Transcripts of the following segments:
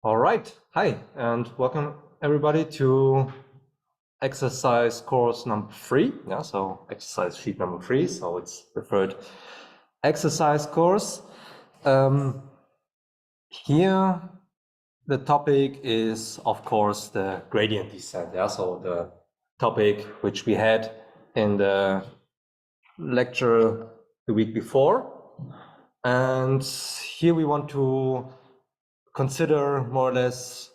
All right, hi, and welcome everybody to exercise course number 3. Yeah, so exercise sheet number 3, so it's preferred exercise course. Here, the topic is, of course, the gradient descent. Yeah, so the topic which we had in the lecture the week before. And here we want to consider more or less,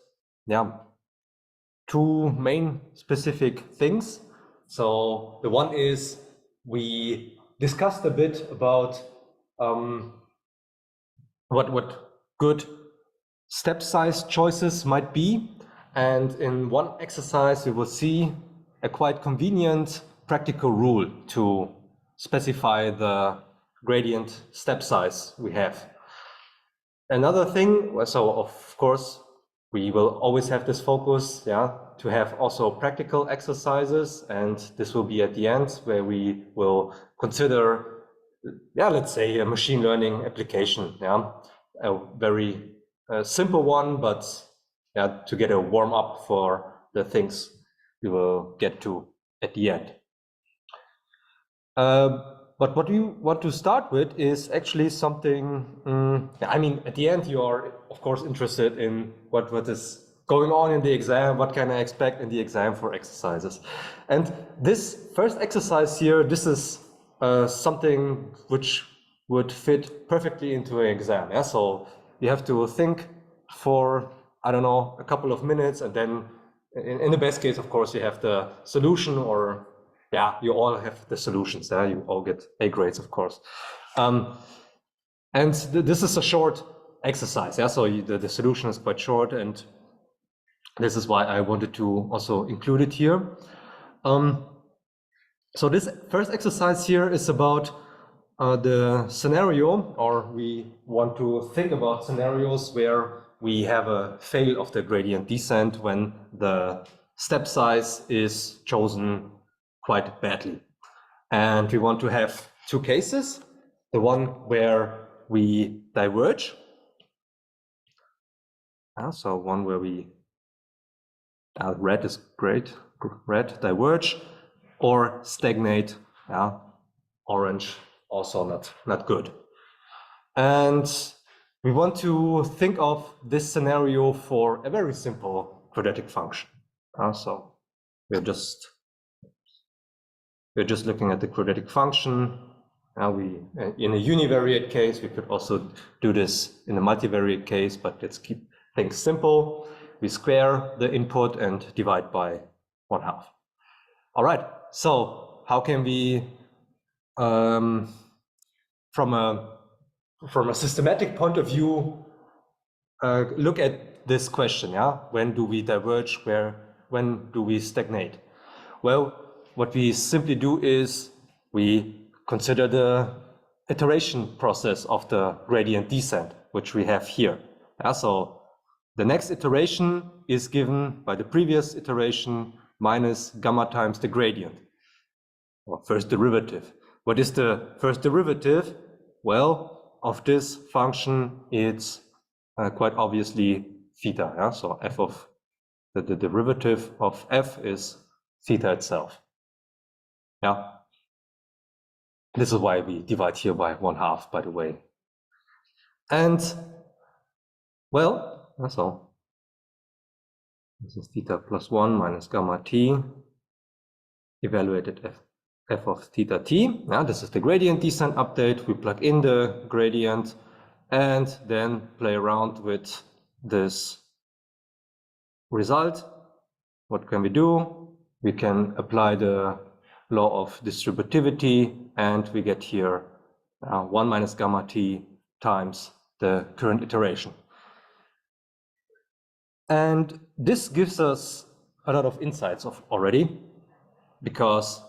two main specific things. So the one is we discussed a bit about what good step size choices might be. And in one exercise, we will see a quite convenient practical rule to specify the gradient step size we have. Another thing, so of course, we will always have this focus, to have also practical exercises, and this will be at the end where we will consider, let's say a machine learning application, a very simple one, but to get a warm up for the things we will get to at the end. But what you want to start with is actually something, at the end you are, of course, interested in what is going on in the exam, what can I expect in the exam for exercises. And this first exercise here, this is something which would fit perfectly into an exam. Yeah? So you have to think for, I don't know, a couple of minutes, and then in the best case, of course, you have the solution, or you all have the solutions. You all get A grades, of course. And this is a short exercise. So the solution is quite short, and this is why I wanted to also include it here. So this first exercise here is about the scenario, or we want to think about scenarios where we have a fail of the gradient descent when the step size is chosen quite badly. And we want to have two cases. The one where we diverge. So one where we, red is great, red, diverge, or stagnate, orange, also not good. And we want to think of this scenario for a very simple quadratic function. So we're just looking at the quadratic function. In a univariate case, we could also do this in a multivariate case, but let's keep things simple. We square the input and divide by 1/2. All right, so how can we, from a systematic point of view, look at this question, When do we diverge? When do we stagnate? Well, what we simply do is we consider the iteration process of the gradient descent, which we have here. So the next iteration is given by the previous iteration minus gamma times the gradient, or first derivative. What is the first derivative? Well, of this function, it's quite obviously theta. So f of the derivative of f is theta itself. This is why we divide here by 1/2, by the way. And well, so this is theta plus 1 minus gamma t, evaluated f of theta t. This is the gradient descent update. We plug in the gradient and then play around with this result. What can we do? We can apply the law of distributivity, and we get here 1 minus gamma t times the current iteration. And this gives us a lot of insights already, because,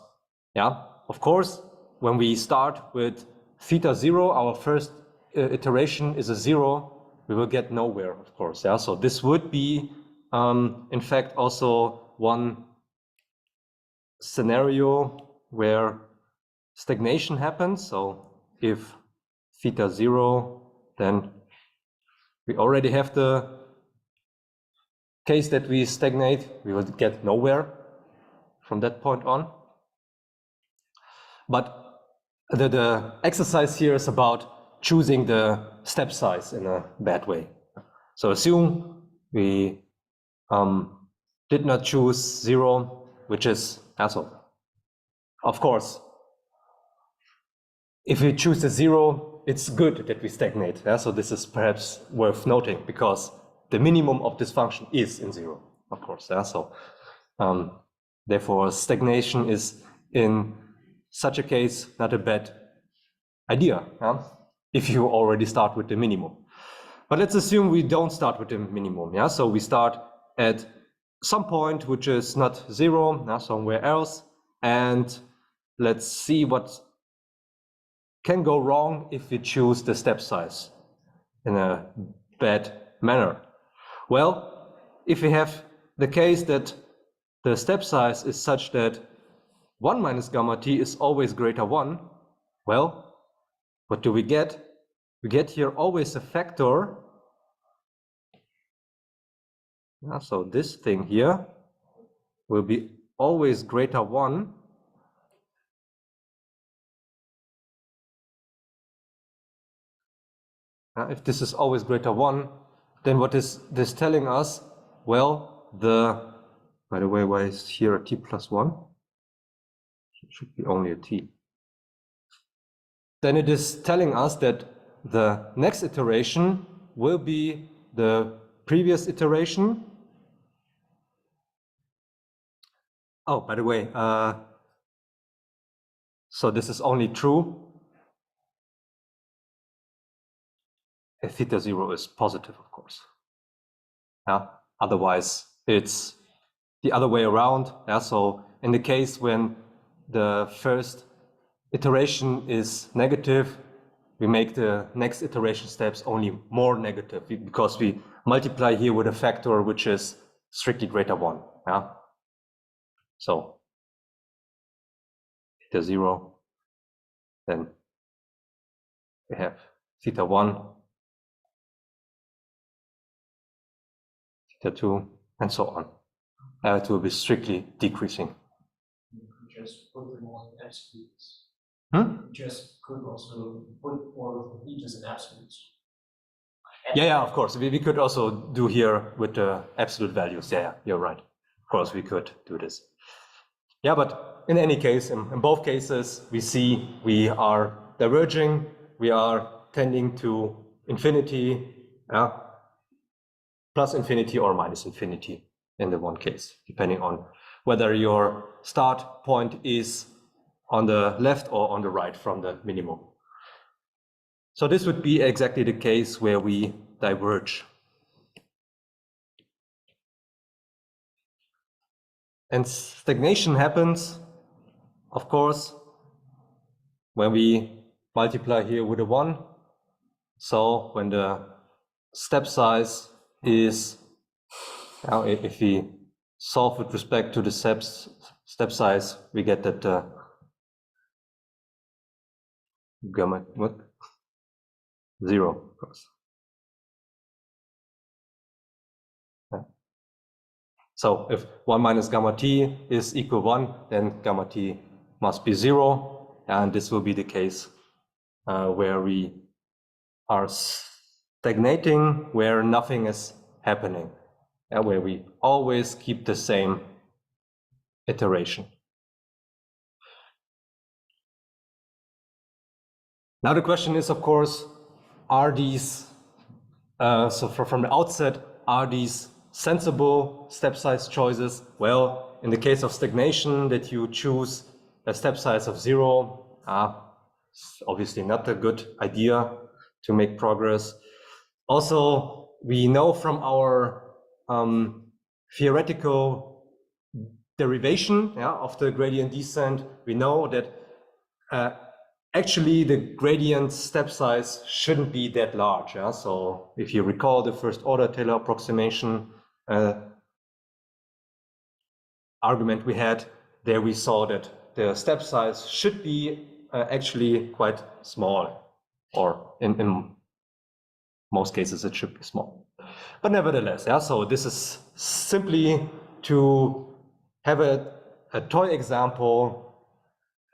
of course, when we start with theta 0, our first iteration is a 0, we will get nowhere, of course. So this would be, in fact, also one scenario where stagnation happens. So if theta 0, then we already have the case that we stagnate, we will get nowhere from that point on. But the exercise here is about choosing the step size in a bad way. So assume we did not choose 0, which is also, of course, if we choose the 0, it's good that we stagnate. Yeah? So this is perhaps worth noting because the minimum of this function is in 0, of course. Yeah? So therefore, stagnation is in such a case not a bad idea, yeah? If you already start with the minimum. But let's assume we don't start with the minimum. Yeah? So we start at some point which is not 0, yeah? Somewhere else, and let's see what can go wrong if we choose the step size in a bad manner. Well, if we have the case that the step size is such that 1 minus gamma t is always greater 1, well, what do we get? We get here always a factor. Yeah, so this thing here will be always greater 1. If this is always greater 1, then what is this telling us? Well, by the way, why is here a t plus 1? It should be only a t. Then it is telling us that the next iteration will be the previous iteration. Oh, by the way, so this is only true if theta 0 is positive, of course. Yeah. Otherwise, it's the other way around. Yeah. So in the case when the first iteration is negative, we make the next iteration steps only more negative because we multiply here with a factor which is strictly greater 1. Yeah. So theta 0, then we have theta 1, theta 2, and so on. It will be strictly decreasing. Just put them all in absolutes. Just could also put all of the integers in absolutes. Yeah, of course. We could also do here with the absolute values. Yeah, you're right. Of course, we could do this. Yeah, but in any case, in both cases, we see we are diverging. We are tending to infinity, plus infinity or minus infinity in the one case, depending on whether your start point is on the left or on the right from the minimum. So this would be exactly the case where we diverge. And stagnation happens, of course, when we multiply here with a 1. So when the step size is, if we solve with respect to the step size, we get that gamma, what? 0, of course. Yeah. So if 1 minus gamma t is equal 1, then gamma t must be 0, and this will be the case where we are stagnating, where nothing is happening, and where we always keep the same iteration. Now the question is, of course, are these, from the outset, are these sensible step size choices? Well, in the case of stagnation, that you choose a step size of 0, it's obviously not a good idea to make progress. Also, we know from our theoretical derivation of the gradient descent, we know that actually the gradient step size shouldn't be that large. So if you recall the first order Taylor approximation argument we had, there we saw that the step size should be actually quite small, or in most cases it should be small. But nevertheless, yeah, so this is simply to have a toy example,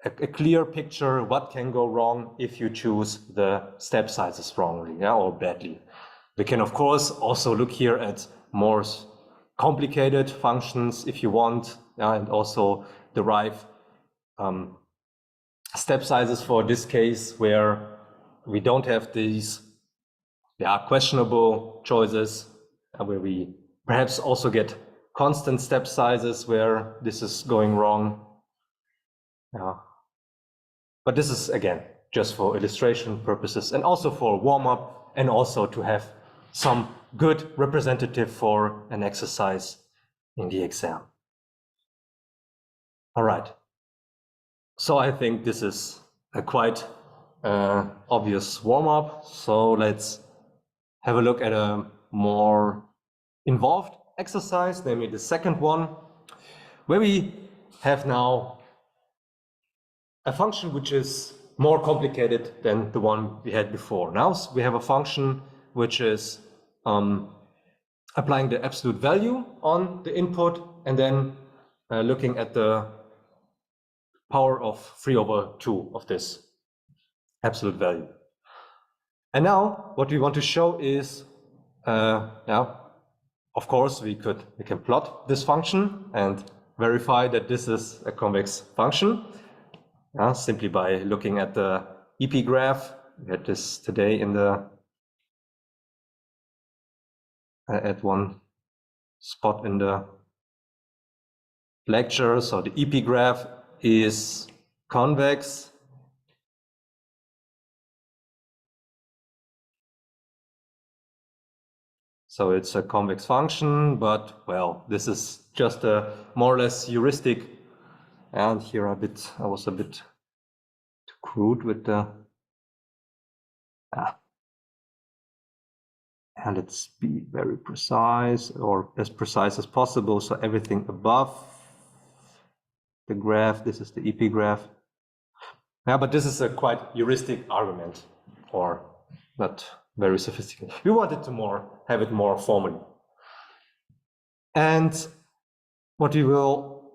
a clear picture what can go wrong if you choose the step sizes wrongly, yeah, or badly. We can, of course, also look here at more complicated functions if you want, yeah, and also derive step sizes for this case where we don't have these questionable choices, where we perhaps also get constant step sizes where this is going wrong. But this is, again, just for illustration purposes and also for warm-up and also to have some good representative for an exercise in the exam. All right. So I think this is a quite obvious warm-up. So let's have a look at a more involved exercise, namely the second one, where we have now a function which is more complicated than the one we had before. Now we have a function which is applying the absolute value on the input and then looking at the power of 3/2 of this absolute value. And now what we want to show is, of course, we can plot this function and verify that this is a convex function, simply by looking at the EP graph. We had this today in the at one spot in the lecture. So the EP graph is convex. So it's a convex function, but well, this is just a more or less heuristic. And here I was a bit too crude with the, and let's be very precise, or as precise as possible. So everything above the graph, this is the EP graph. Yeah, but this is a quite heuristic argument, or not very sophisticated. We wanted to have it more formally. And what we will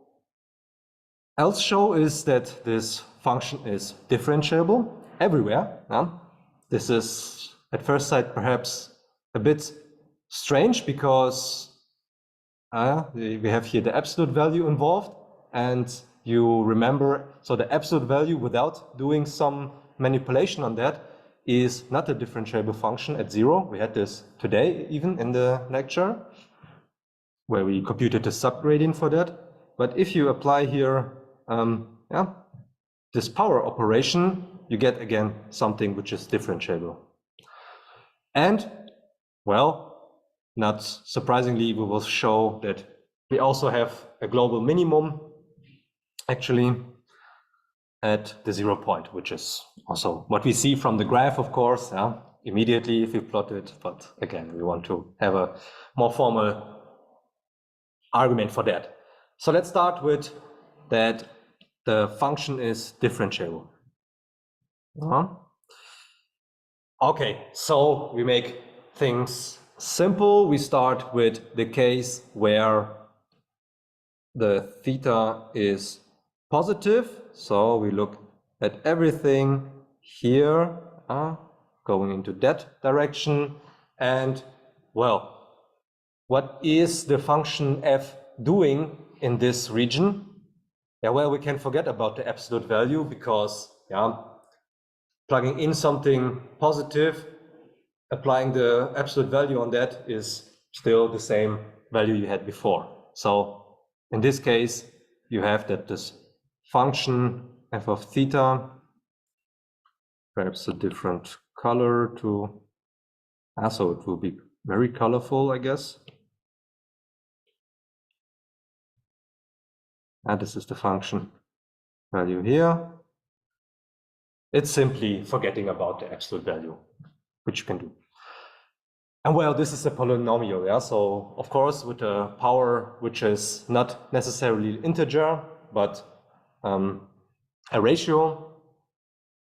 else show is that this function is differentiable everywhere. This is at first sight perhaps a bit strange because we have here the absolute value involved, and you remember, so the absolute value without doing some manipulation on that is not a differentiable function at 0. We had this today even in the lecture where we computed the subgradient for that. But if you apply here this power operation, you get again something which is differentiable. And well, not surprisingly, we will show that we also have a global minimum actually at the 0 point, which is also what we see from the graph, of course, immediately if you plot it. But again, we want to have a more formal argument for that. So let's start with that the function is differentiable. Okay, so we make things simple. We start with the case where the theta is positive. So we look at everything here, going into that direction. And well, what is the function f doing in this region? Well, we can forget about the absolute value because plugging in something positive, applying the absolute value on that is still the same value you had before. So in this case, you have that this function f of theta, perhaps a different color to, so it will be very colorful, I guess. And this is the function value here. It's simply forgetting about the absolute value, which you can do. And well, this is a polynomial, so of course with a power which is not necessarily integer, but a ratio,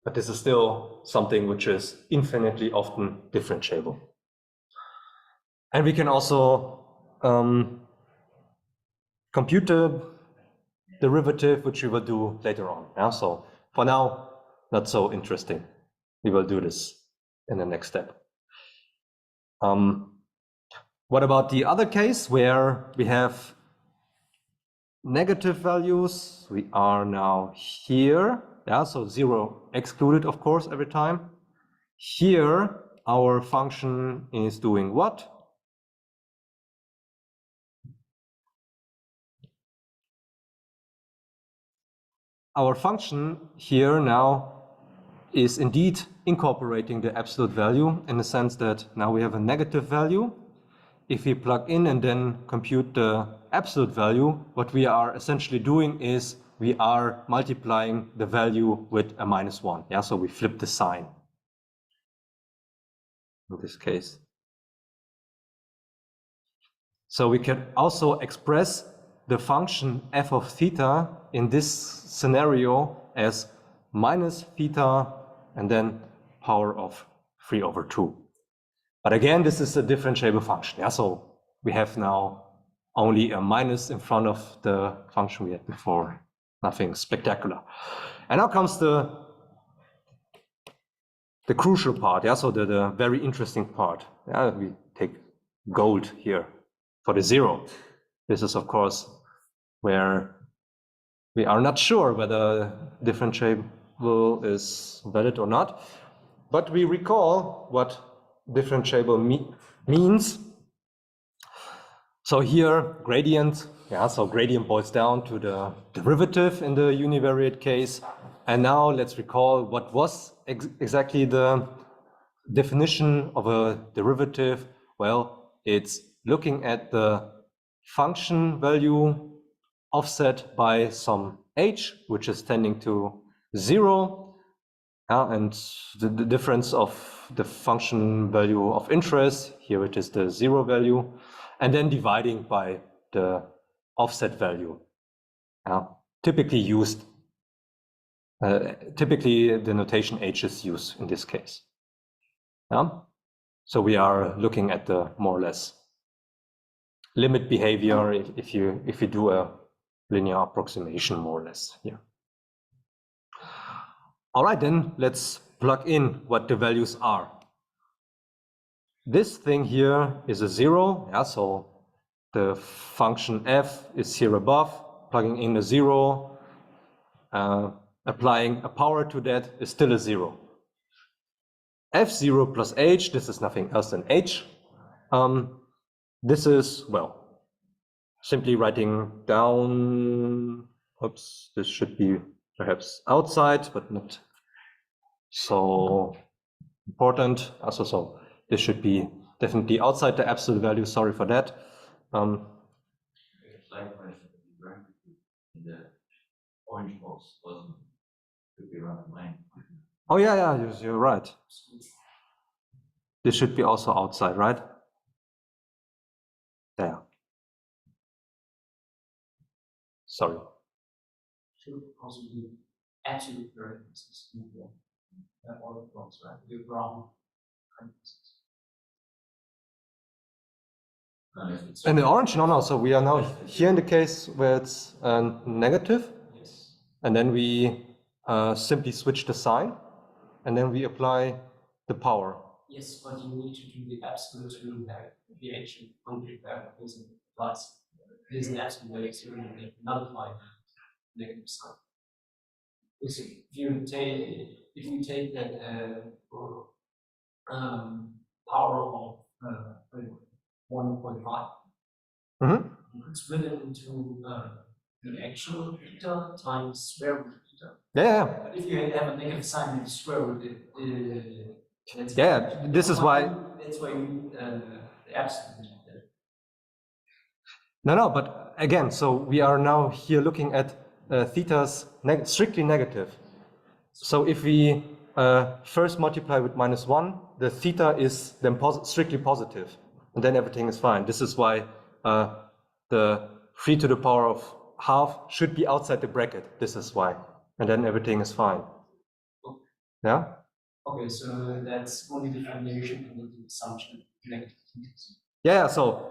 but this is still something which is infinitely often differentiable. And we can also compute the derivative, which we will do later on. Yeah? So for now, not so interesting. We will do this in the next step. What about the other case where we have negative values? We are now here. Yeah, so 0 excluded, of course, every time. Here, our function is doing what? Our function here now is indeed incorporating the absolute value in the sense that now we have a negative value. If we plug in and then compute the absolute value, what we are essentially doing is we are multiplying the value with a -1. Yeah, so we flip the sign in this case. So we can also express the function f of theta in this scenario as minus theta and then power of 3/2. But again, this is a differentiable function. Yeah, so we have now only a minus in front of the function we had before. Nothing spectacular. And now comes the crucial part. Yeah, so the very interesting part. Yeah, we take gold here for the 0. This is, of course, where we are not sure whether differentiable is valid or not. But we recall what differentiable means. So here, gradient, yeah, so gradient boils down to the derivative in the univariate case. And now let's recall what was exactly the definition of a derivative. Well, it's looking at the function value offset by some h, which is tending to 0. And the difference of the function value of interest, here it is the 0 value, and then dividing by the offset value. Typically used, typically the notation h is used in this case. So we are looking at the more or less limit behavior if you do a linear approximation more or less here. All right, then let's plug in what the values are. This thing here is a 0, yeah, so the function f is here above, plugging in a 0, applying a power to that is still a 0. f0 plus h, this is nothing else than h. This is, well, simply writing down, oops, this should be perhaps outside, but not so important. Also, so this should be definitely outside the absolute value. Sorry for that. The orange box could be around the line. Oh yeah, you're right. This should be also outside, right? There. Sorry. Should also be absolute variances in the all blocks, right? The brown And the orange, no. So we are now here in the case where it's negative. Yes. And then we simply switch the sign, and then we apply the power. Yes, but you need to do the absolute to the actual concrete variables and plus. There's an absolute value to nullify negative sign. If you take that power of 1.5, you could split it into the actual theta times square root theta. Yeah. But if you have a negative sign in the square root, This is why. That's why you need the absolute. No, but again, so we are now here looking at theta's strictly negative. So if we first multiply with -1, the theta is then strictly positive, and then everything is fine. This is why the 3 to the power of half should be outside the bracket. This is why, and then everything is fine. Okay. Yeah. Okay, so that's only the foundation and the assumption of negative thetas. Yeah, so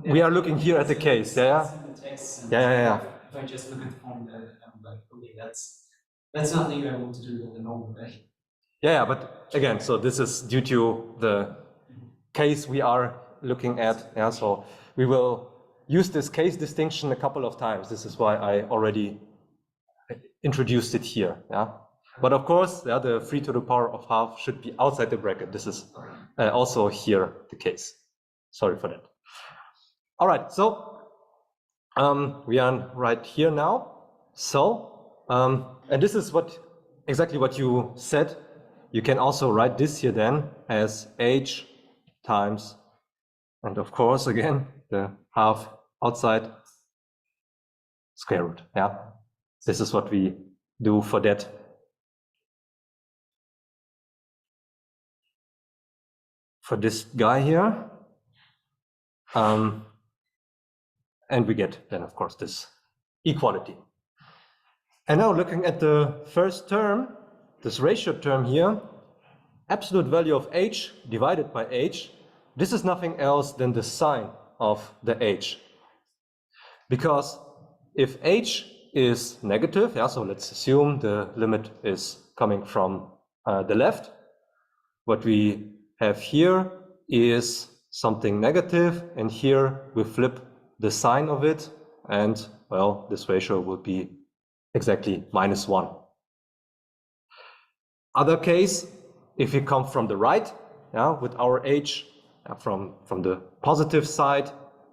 we are looking here at the case. Yeah. If I just look at the formula, I'm like, okay, that's nothing I want to do in the normal way. Yeah, but again, so this is due to the case we are looking at. Yeah, so we will use this case distinction a couple of times. This is why I already introduced it here. Yeah, but of course, yeah, the 3 to the power of half should be outside the bracket. This is also here the case. Sorry for that. All right, so we are right here now. So, and this is exactly what you said. You can also write this here then as h times, and of course, again, the half outside square root. Yeah, this is what we do for that. For this guy here. And we get then, of course, this equality. And now looking at the first term, this ratio term here, absolute value of h divided by h, this is nothing else than the sine of the h. Because if h is negative, yeah, so let's assume the limit is coming from the left, what we have here is something negative, and here we flip the sign of it, and well, this ratio will be exactly -1. Other case, if you come from the right, yeah, with our h from the positive side,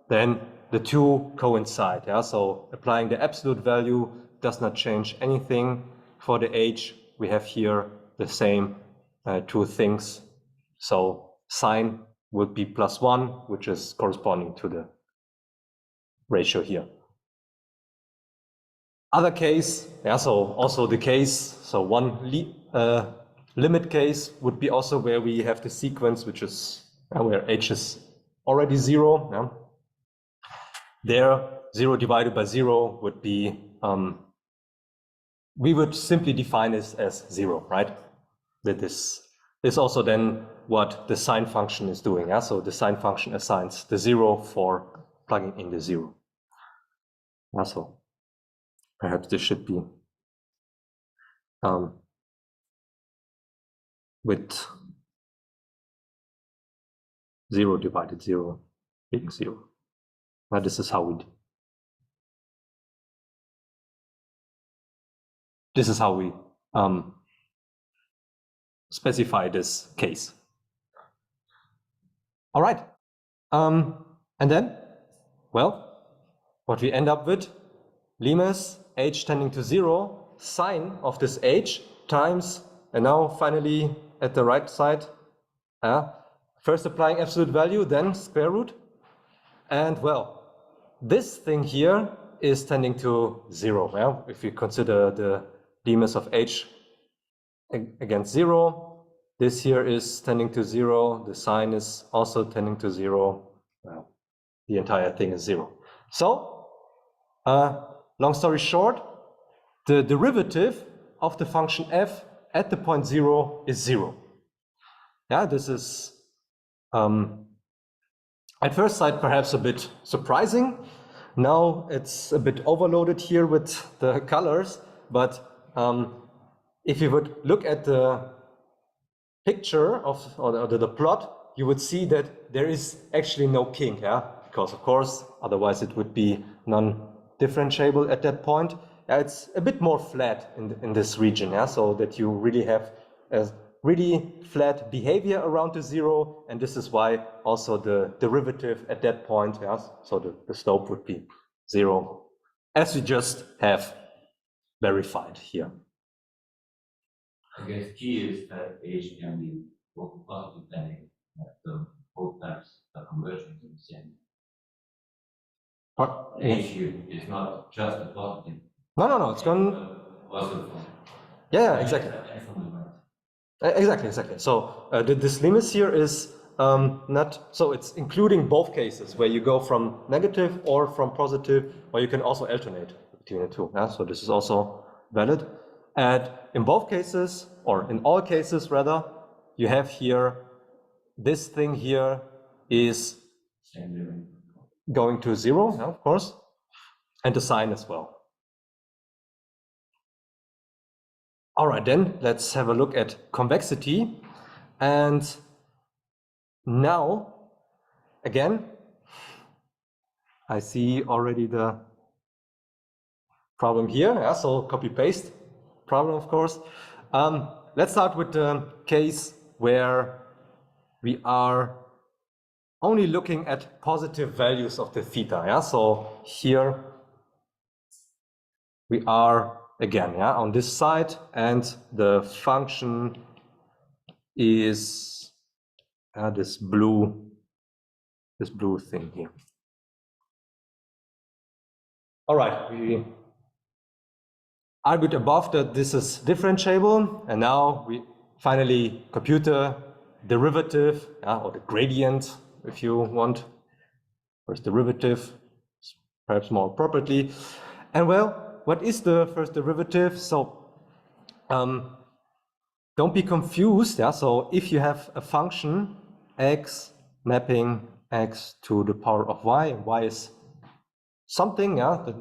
then the two coincide. Yeah, so applying the absolute value does not change anything. For the h, we have here the same two things. So sine would be +1, which is corresponding to the ratio here. Other case, yeah, so also the case, so one limit case would be also where we have the sequence, which is where h is already 0. Yeah. There, 0 divided by 0 would be, we would simply define this as 0, right? That this is also then what the sine function is doing. Yeah? So the sine function assigns the 0 for plugging in the 0. Yeah, so perhaps this should be with 0 divided 0 being 0. Now this is how we specify this case. All right. And then, well, what we end up with, limes h tending to 0, sine of this h times, and now finally at the right side, first applying absolute value, then square root. And well, this thing here is tending to 0. Yeah? If you consider the limes of h against 0, this here is tending to 0, the sine is also tending to 0. Well, the entire thing is 0. So, long story short, the derivative of the function f at the point 0 is 0. Yeah, this is at first sight perhaps a bit surprising. Now it's a bit overloaded here with the colors, but if you would look at the picture of or the plot, you would see that there is actually no kink, yeah, because of course otherwise it would be non-differentiable at that point. It's a bit more flat in this region, yeah, so that you really have a really flat behavior around the 0, and this is why also the derivative at that point, yes, so the slope would be 0, as we just have verified here. I guess key is that h can be both positive and negative, that the both types are converging to the same. H here is not just a positive. No, it's going. Positive. Yeah, exactly. Exactly. So this limit here is not, so it's including both cases where you go from negative or from positive, or you can also alternate between the two. Yeah? So this is also valid. And in both cases, or in all cases rather, you have here, this thing here is Same limit. going to 0, yeah, of course, and the sign as well. All right, then let's have a look at convexity. And now, again, I see already the problem here. Yeah, so copy-paste problem, of course. Let's start with the case where we are only looking at positive values of the theta. Yeah, so here we are again, yeah, on this side, and the function is this blue thing here. All right, we argued above that this is differentiable, and now we finally compute the derivative, or the gradient, if you want. First derivative, perhaps more appropriately. And well, what is the first derivative? So don't be confused. Yeah? So if you have a function x mapping x to the power of y, and y is something, yeah, that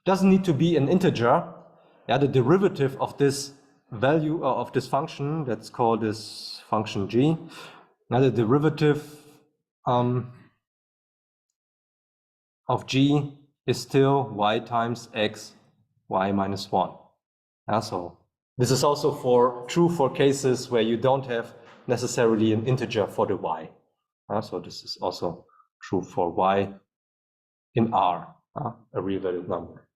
doesn't need to be an integer. Yeah, the derivative of this value of this function, let's call this function g. Now the derivative of g is still y times x, y minus 1. Yeah, so this is also true for cases where you don't have necessarily an integer for the y. So this is also true for y in R, a real valued number.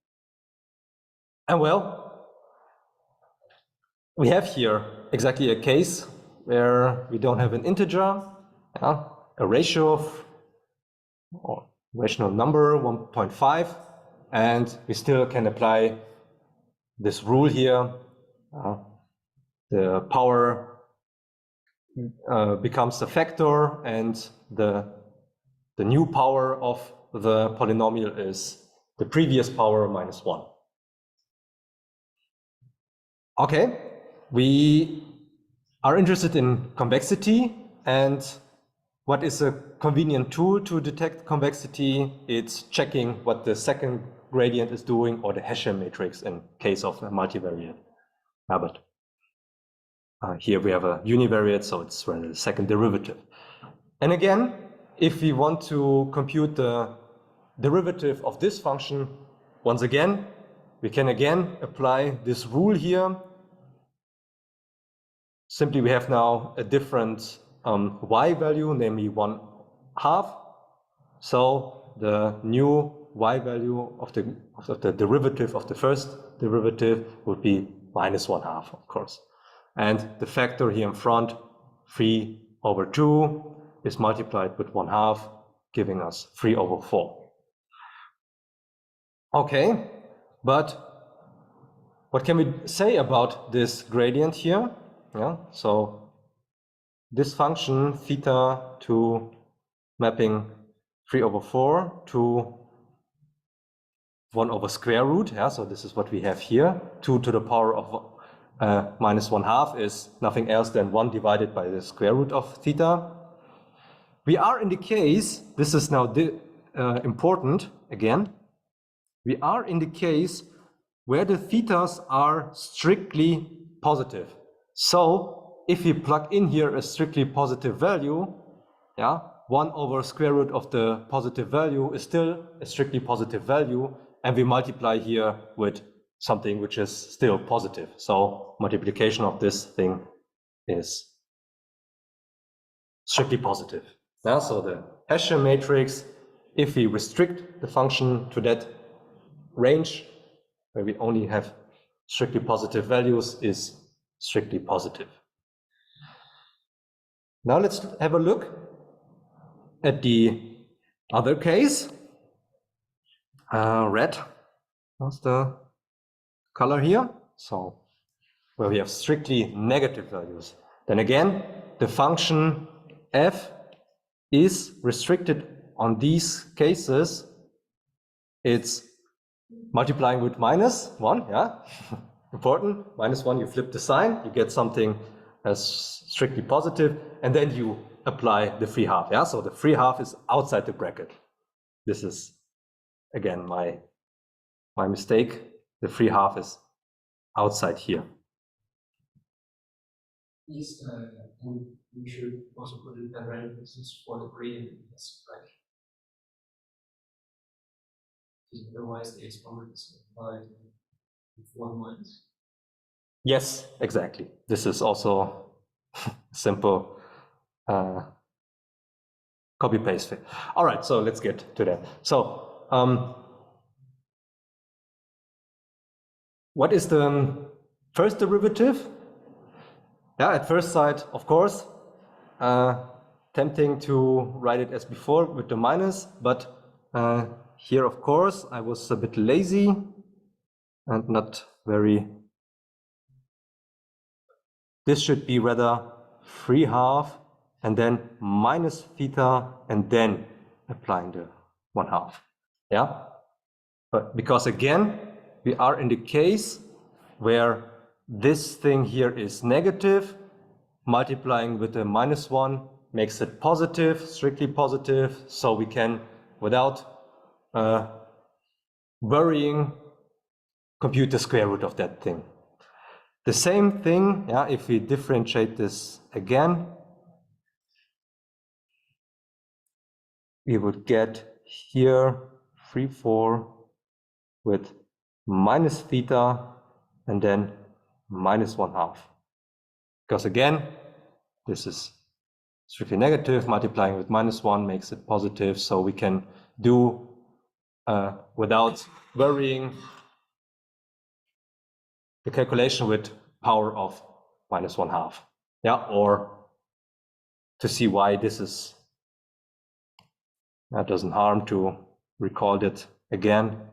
And well, we have here exactly a case where we don't have an integer, a ratio of, or rational number 1.5, and we still can apply this rule here. The power becomes a factor, and the new power of the polynomial is the previous power minus 1. Okay, we are interested in convexity, and what is a convenient tool to detect convexity? It's checking what the second gradient is doing, or the Hessian matrix in case of a multivariate. But here we have a univariate, so it's rather the second derivative. And again, if we want to compute the derivative of this function, once again, we can again apply this rule here. Simply, we have now a different y value, namely 1/2. So the new y value of the derivative of the first derivative would be minus 1/2, of course. And the factor here in front, 3/2, is multiplied with 1/2, giving us 3/4. Okay, but what can we say about this gradient here? Yeah, so this function theta to mapping 3/4 to 1/square root. Yeah, so this is what we have here. 2 to the power of minus 1/2 is nothing else than 1 divided by the square root of theta. We are in the case, this is now important again, we are in the case where the thetas are strictly positive. So if we plug in here a strictly positive value, yeah, 1/square root of the positive value is still a strictly positive value, and we multiply here with something which is still positive. So multiplication of this thing is strictly positive. Yeah, so the Hessian matrix, if we restrict the function to that range where we only have strictly positive values, is strictly positive. Now let's have a look at the other case. Red, what's the color here? So where we have strictly negative values. Then again, the function f is restricted on these cases. It's multiplying with minus 1, yeah, important. Minus 1, you flip the sign, you get something as strictly positive, and then you apply the free half. Yeah, so the free half is outside the bracket. This is again my mistake. The free half is outside here. Yes, and we should also put in parentheses for the gradient in this, right? Because otherwise the exponent is applied with 1 minus. Yes, exactly. This is also simple copy paste. All right, so let's get to that. So what is the first derivative? Yeah, at first sight, of course, tempting to write it as before with the minus, but here, of course, I was a bit lazy and not very. This should be rather free half and then minus theta and then applying the 1/2. Yeah, but because again, we are in the case where this thing here is negative, multiplying with the -1 makes it positive, strictly positive, so we can, without worrying, compute the square root of that thing. The same thing, yeah, if we differentiate this again, we would get here 3/4 with minus theta and then minus 1/2. Because again, this is strictly negative, multiplying with -1 makes it positive, so we can do without worrying the calculation with power of -1/2. Yeah, or to see why this is, that doesn't harm to recall it again.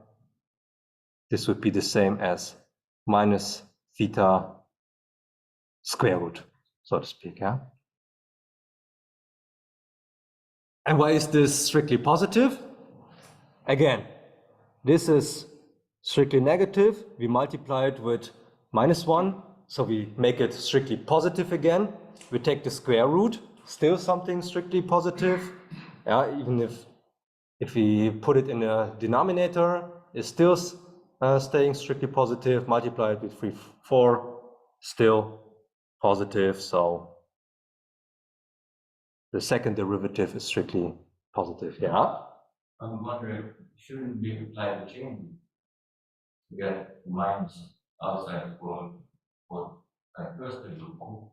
This would be the same as minus theta square root, so to speak. Yeah. And why is this strictly positive? Again, this is strictly negative. We multiply it with -1, so we make it strictly positive again. We take the square root, still something strictly positive. Yeah, even if we put it in a denominator, it's still staying strictly positive. Multiply it with 3/4, still positive. So the second derivative is strictly positive. Yeah. I'm wondering, shouldn't we apply the chain to get minus outside for like first derivative,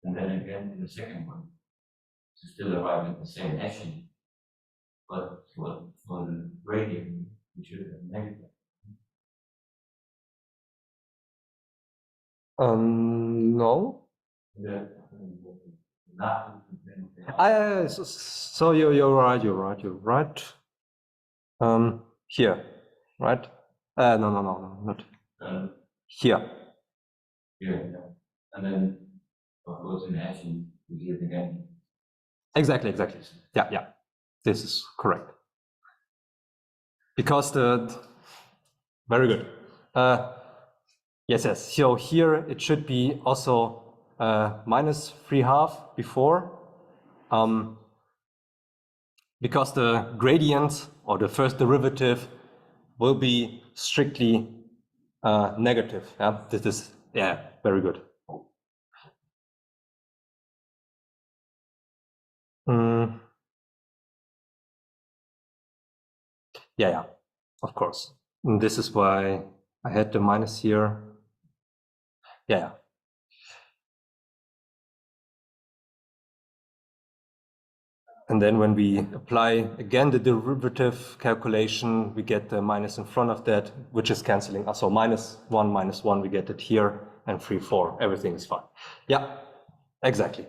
and then again in the second one to still arrive at the same action, but for the gradient we should have negative. No. Yeah. So you're right. Here, right? No, not here. Yeah. And then, of course, in action, we do it again. Exactly. Yeah. This is correct. Because very good. Yes. So here it should be also minus 3/2 before. Because the gradient or the first derivative will be strictly negative. Yeah, this is very good. Yeah, of course. And this is why I had the minus here. Yeah. And then when we apply again the derivative calculation, we get the minus in front of that, which is canceling. So -1, we get it here, and 3/4, everything is fine. Yeah, exactly.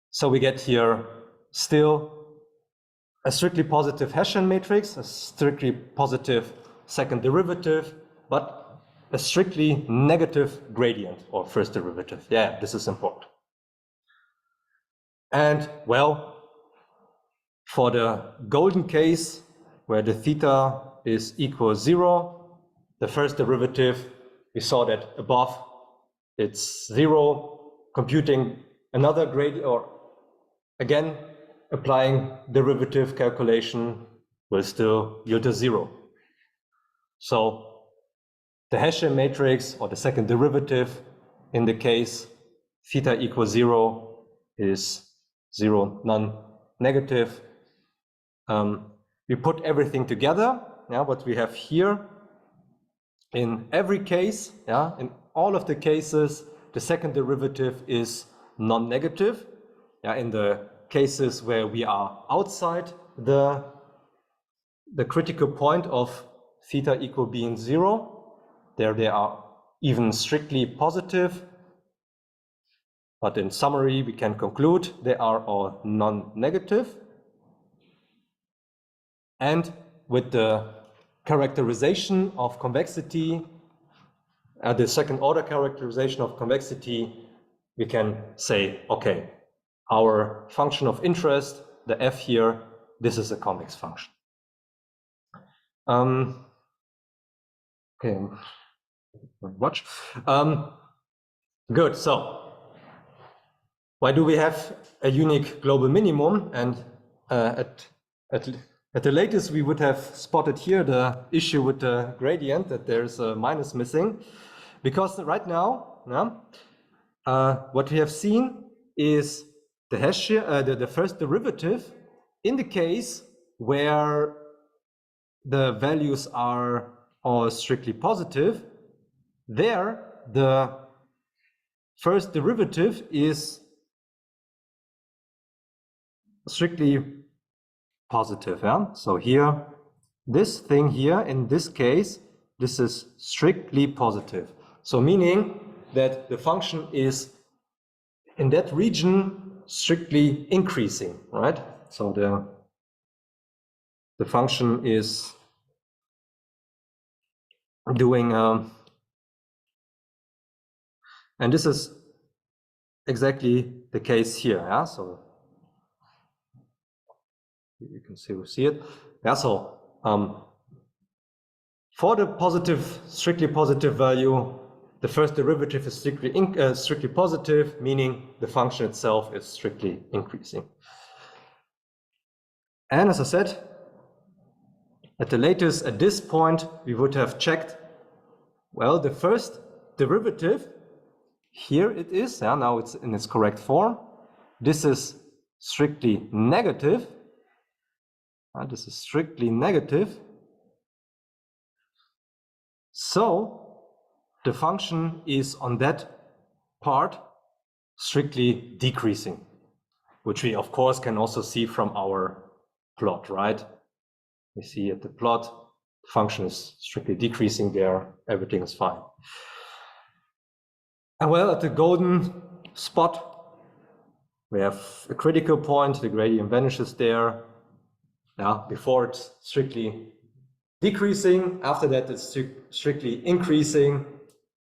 So we get here still a strictly positive Hessian matrix, a strictly positive second derivative, but a strictly negative gradient or first derivative. Yeah, this is important. And well, for the golden case, where the theta is equal 0, the first derivative, we saw that above, it's 0. Computing another gradient or again, applying derivative calculation will still yield a 0. So the Hessian matrix, or the second derivative, in the case theta equals 0 is 0, non-negative. We put everything together, what we have here. In every case, in all of the cases, the second derivative is non-negative. In the cases where we are outside the critical point of theta equal being 0, there they are even strictly positive. But in summary, we can conclude they are all non-negative. And with the characterization of convexity, the second order characterization of convexity, we can say, okay, our function of interest, the f here, this is a convex function. Okay, watch. Good, so why do we have a unique global minimum? And at the latest, we would have spotted here the issue with the gradient, that there's a minus missing. Because right now, what we have seen is the Hessian, the first derivative in the case where the values are all strictly positive, there the first derivative is strictly positive. So here, this thing here, in this case, this is strictly positive. So meaning that the function is in that region strictly increasing, right? So the function is doing, and this is exactly the case here. So you can see it. So for the positive, strictly positive value, the first derivative is strictly positive, meaning the function itself is strictly increasing. And as I said, at the latest, at this point, we would have checked, well, the first derivative, here it is, now it's in its correct form. This is strictly negative. This is strictly negative. So the function is on that part strictly decreasing, which we of course can also see from our plot, right? We see at the plot, the function is strictly decreasing there, everything is fine. And well, at the golden spot, we have a critical point, the gradient vanishes there. Before it's strictly decreasing, after that it's strictly increasing.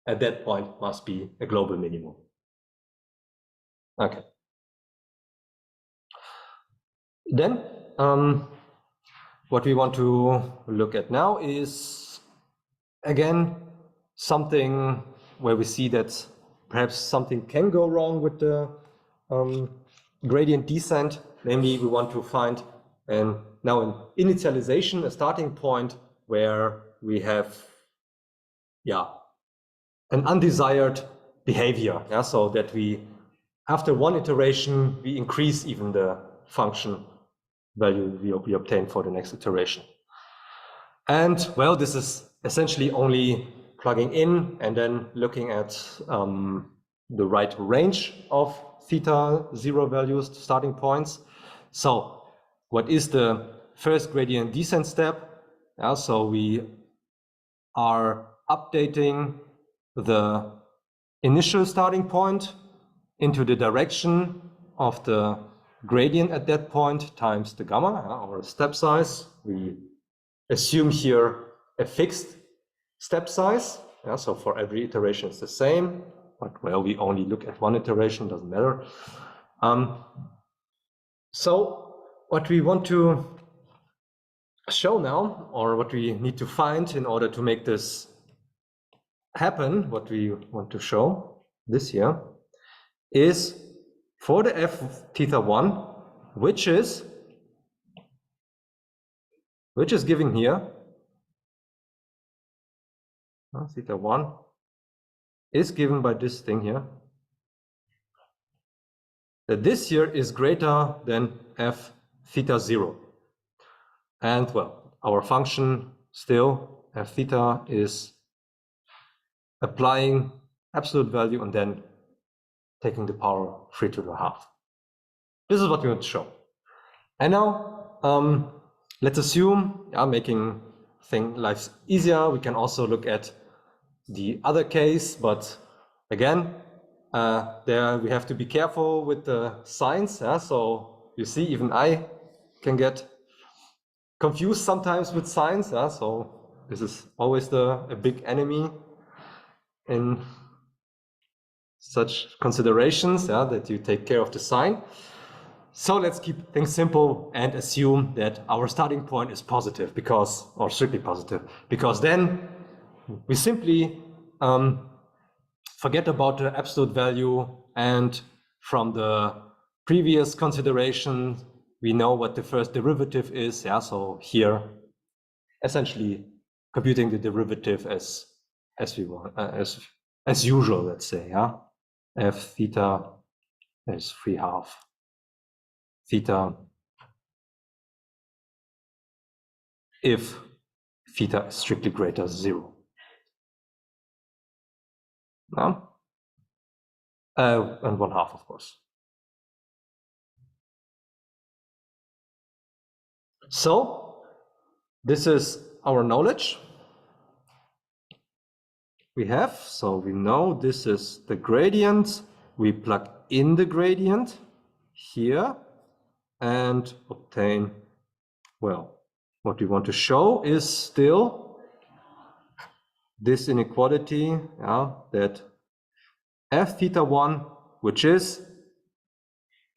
At that point must be a global minimum. Okay. Then what we want to look at now is, again, something where we see that perhaps something can go wrong with the gradient descent. Namely, we want to find now an initialization, a starting point where we have an undesired behavior, so that we, after one iteration, we increase even the function value we obtain for the next iteration. And well, this is essentially only plugging in and then looking at the right range of theta 0 values, starting points. So what is the first gradient descent step? So we are updating the initial starting point into the direction of the gradient at that point times the gamma, or step size. We assume here a fixed step size. So for every iteration it's the same, but well, we only look at one iteration, doesn't matter. So what we want to show now, or what we need to find in order to make this happen, what we want to show this year, is for the f theta 1, which is given here, theta 1 is given by this thing here, that this here is greater than f theta 0. And well, our function still, f theta, is applying absolute value and then taking the power 3 to the half. This is what we want to show. And now, let's assume, making life easier, we can also look at the other case, but again, there we have to be careful with the signs. So you see, even I can get confused sometimes with signs. So this is always a big enemy in such considerations, that you take care of the sign. So let's keep things simple and assume that our starting point is positive, or strictly positive, because then we simply forget about the absolute value, and from the previous consideration, we know what the first derivative is. So here, essentially computing the derivative as we want, as usual, let's say. F theta is 3/2 theta if theta is strictly greater than 0. And 1/2, of course. So this is our knowledge we have. So we know this is the gradient. We plug in the gradient here and obtain, well, what we want to show is still this inequality, that f theta 1, which is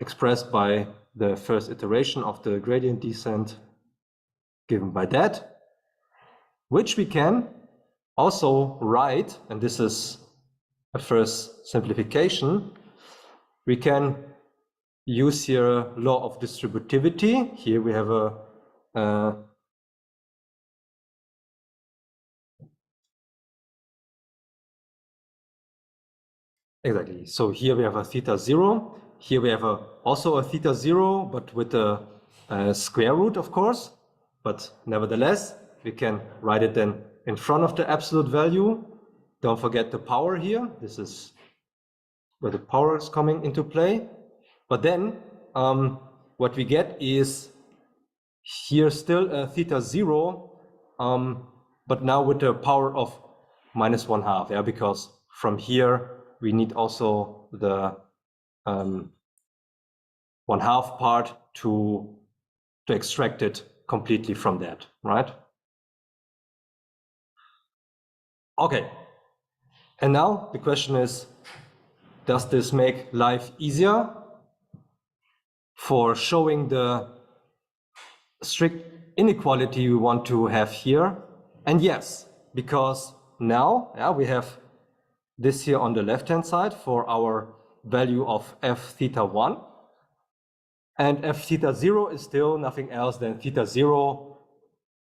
expressed by the first iteration of the gradient descent given by that, which we can also write, and this is a first simplification, we can use here law of distributivity. Here we have exactly. So here we have a theta 0. Here we have also a theta 0, but with a square root, of course. But nevertheless, we can write it then in front of the absolute value. Don't forget the power here. This is where the power is coming into play. But then what we get is here still a theta 0, but now with the power of -1/2, because from here we need also the 1/2 part to extract it completely from that, right? Okay, and now the question is, does this make life easier for showing the strict inequality we want to have here? And yes, because now we have this here on the left-hand side for our value of f theta 1. And f theta 0 is still nothing else than theta 0,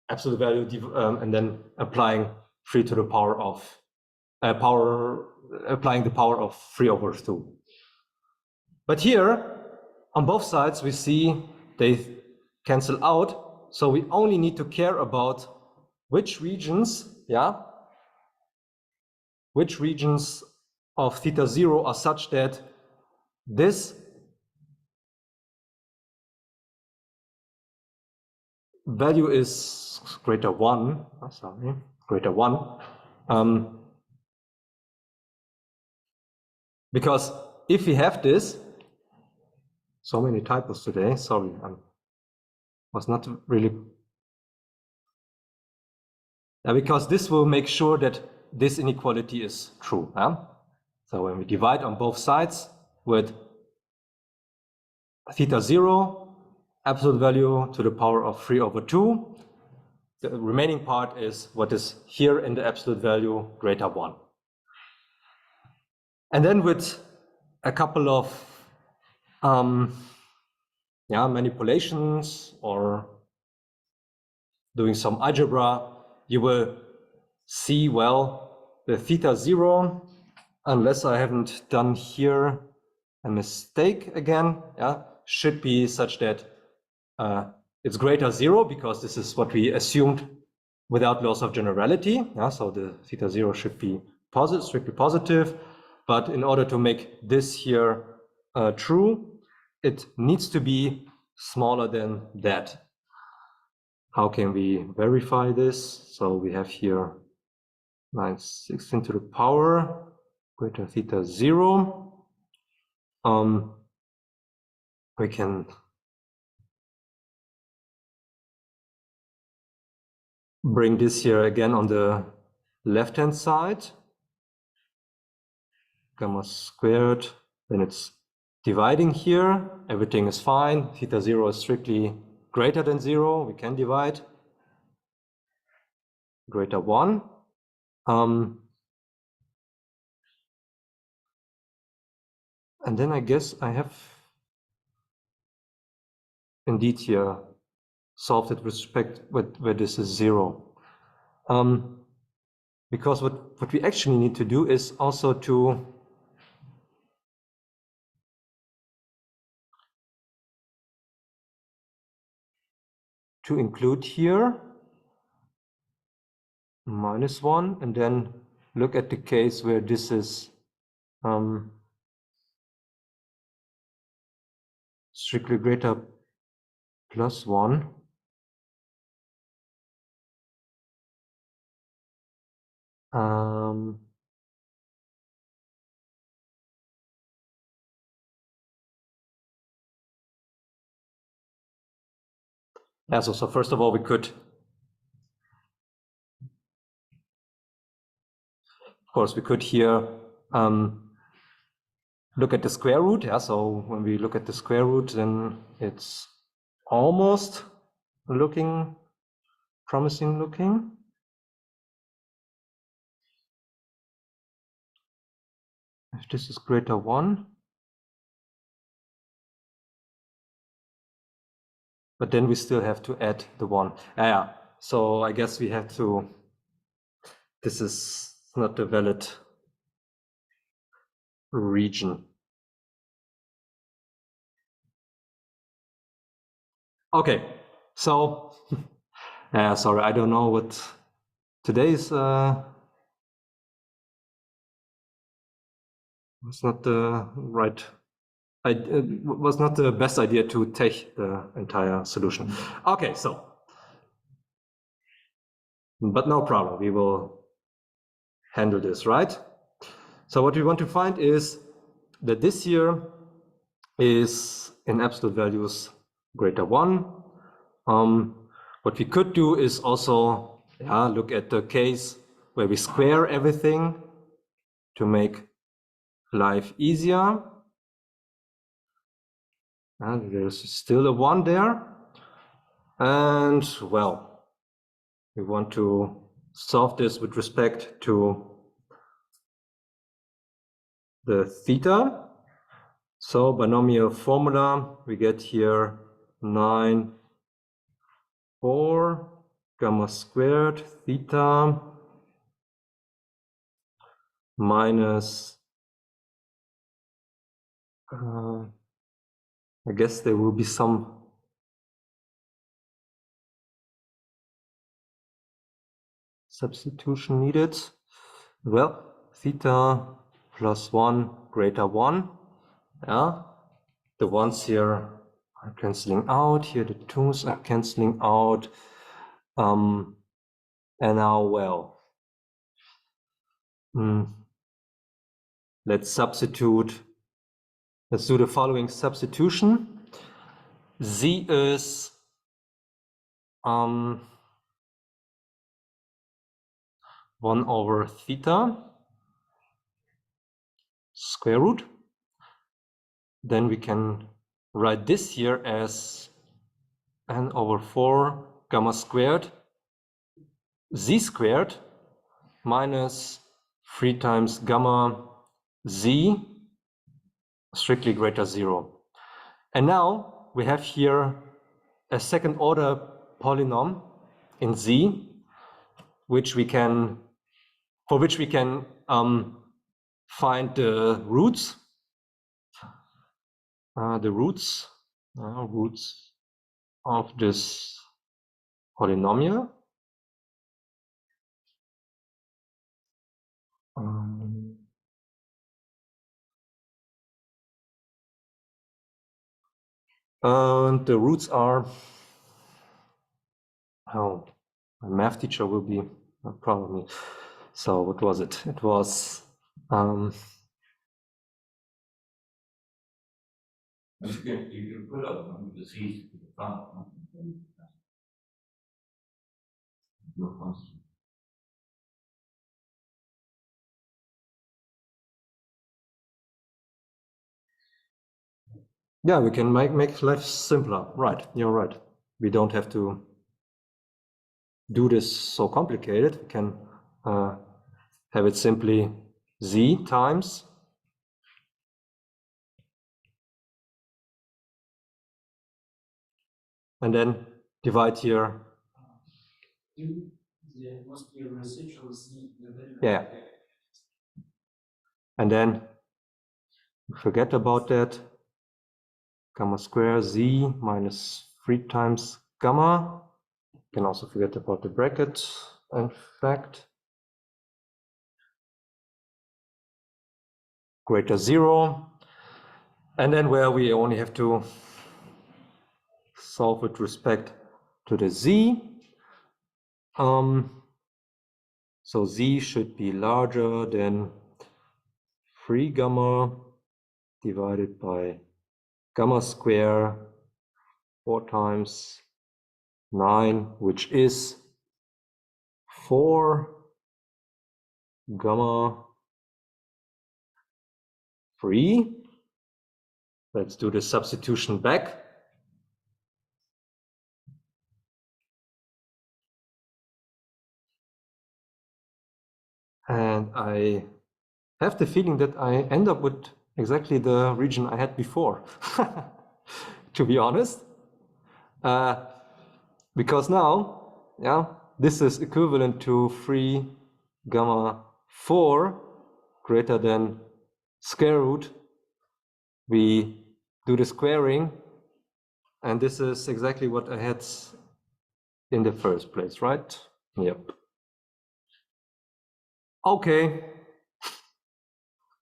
absolute value, and then applying 3 to the power of, applying the power of 3/2. But here, on both sides, we see they cancel out. So we only need to care about which regions, which regions of theta 0 are such that this value is greater 1, greater 1. Because if we have this, so many typos today, sorry, I was not really, because this will make sure that this inequality is true. So when we divide on both sides with theta 0, absolute value to the power of 3/2, the remaining part is what is here in the absolute value, greater 1. And then with a couple of manipulations or doing some algebra, you will see, well, the theta 0, unless I haven't done here a mistake again, should be such that it's greater 0, because this is what we assumed without loss of generality. So the theta 0 should be positive, strictly positive. But in order to make this here true, it needs to be smaller than that. How can we verify this? So we have here 9/16 to the power greater theta 0. We can bring this here again on the left-hand side. Gamma squared, then it's dividing here. Everything is fine. Theta 0 is strictly greater than 0. We can divide. Greater 1. And then I guess I have indeed here solved it with respect where this is 0. Because what we actually need to do is also to include here -1, and then look at the case where this is strictly greater +1. So first of all, we could, of course, we could here look at the square root. So when we look at the square root, then it's almost looking promising looking. If this is greater 1. But then we still have to add the 1. So I guess we have to, this is not a valid region. Okay, so, sorry, I don't know what today's was not the right, it was not the best idea to take the entire solution. Okay, so, but no problem, we will handle this, right? So what we want to find is that this here is in absolute values greater 1. What we could do is also look at the case where we square everything to make life easier. And there's still a 1 there. And well, we want to solve this with respect to the theta. So binomial formula, we get here 9, 4, gamma squared theta minus, I guess there will be some substitution needed. Well, theta plus 1 greater 1. The ones here are cancelling out. Here the 2's are cancelling out. And now, well, let's substitute. Let's do the following substitution. Z is 1 over theta square root. Then we can write this here as n over 4 gamma squared z squared minus 3 times gamma z strictly greater 0. And now we have here a second order polynomial in Z, which we can, for which we can find the roots. Roots of this polynomial. And the roots are, oh, my math teacher will be proud of me. So what was it? It was You can put up the seeds to the front. yeah, we can make life simpler. Right, you're right. We don't have to do this so complicated. We can have it simply Z times and then divide here. There must be a residual Z. Yeah. And then forget about that. Gamma square Z minus 3 times gamma. You can also forget about the bracket, in fact. Greater 0. And then where we only have to solve with respect to the Z. So Z should be larger than 3 gamma divided by gamma square 4 times 9, which is 4 gamma 3. Let's do the substitution back. And I have the feeling that I end up with exactly the region I had before, to be honest. Because now, yeah, this is equivalent to 3 gamma 4 greater than square root. We do the squaring, and this is exactly what I had in the first place, right? Yep. Okay.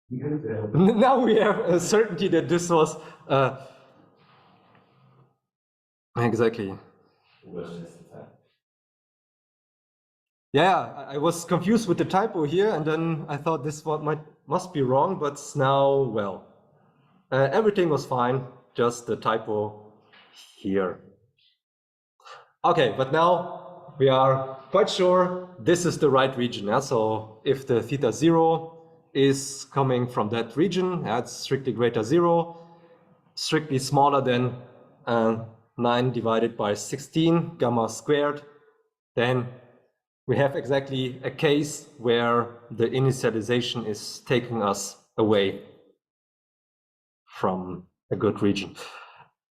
Now we have a certainty that this was exactly. Yeah, I was confused with the typo here, and then I thought this one must be wrong, but now, well, everything was fine, just the typo here. Okay, but now we are quite sure this is the right region. Yeah? So if the theta 0 is coming from that region, that's strictly greater 0, strictly smaller than 9 divided by 16 gamma squared, then we have exactly a case where the initialization is taking us away from a good region.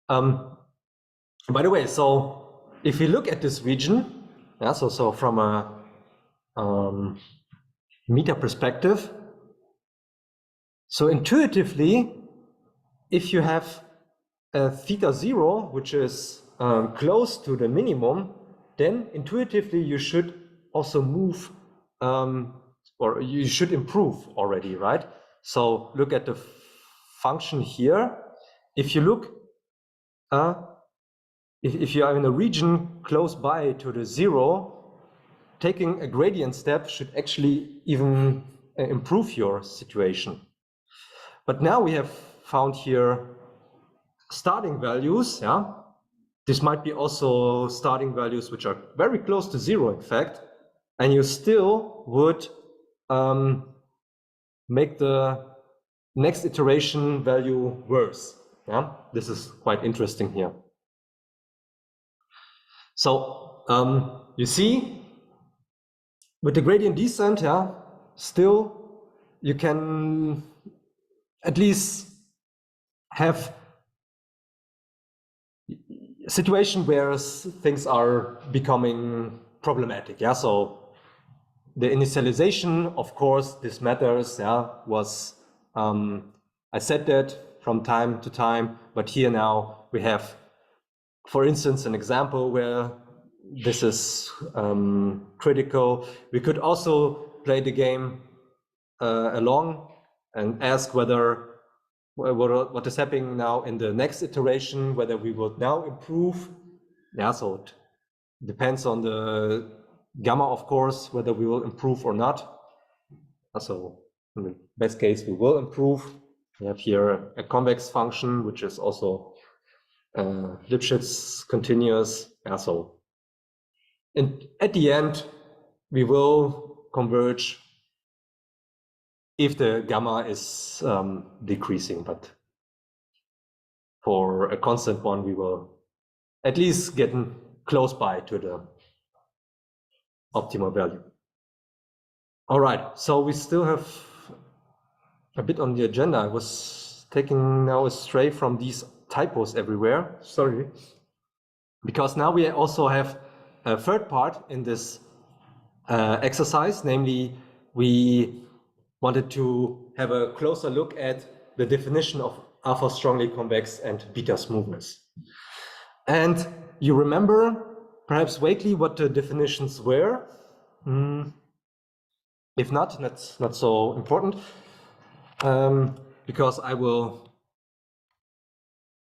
By the way, so if we look at this region, yeah, so from a meta perspective, so intuitively, if you have a theta 0, which is close to the minimum, then intuitively you should also move, or you should improve already, right? So look at the function here. If you look, if you are in a region close by to the 0, taking a gradient step should actually even improve your situation. But now we have found here starting values, yeah? This might be also starting values which are very close to 0, in fact, and you still would make the next iteration value worse. Yeah? This is quite interesting here. So you see, with the gradient descent, yeah, still you can at least have situation where things are becoming problematic. Yeah, so the initialization, of course, this matters. Yeah, was I said that from time to time, but here now we have, for instance, an example where this is critical. We could also play the game along and ask whether what is happening now in the next iteration, whether we would now improve. Yeah, so it depends on the gamma, of course, whether we will improve or not. So in the best case, we will improve. We have here a convex function, which is also Lipschitz continuous. Yeah, so at the end, we will converge if the gamma is decreasing, but for a constant one, we will at least get close by to the optimal value. All right, so we still have a bit on the agenda. I was taking now astray from these typos everywhere. Sorry. Because now we also have a third part in this exercise, namely we wanted to have a closer look at the definition of alpha strongly convex and beta smoothness. And you remember perhaps vaguely what the definitions were? If not, that's not so important, because I will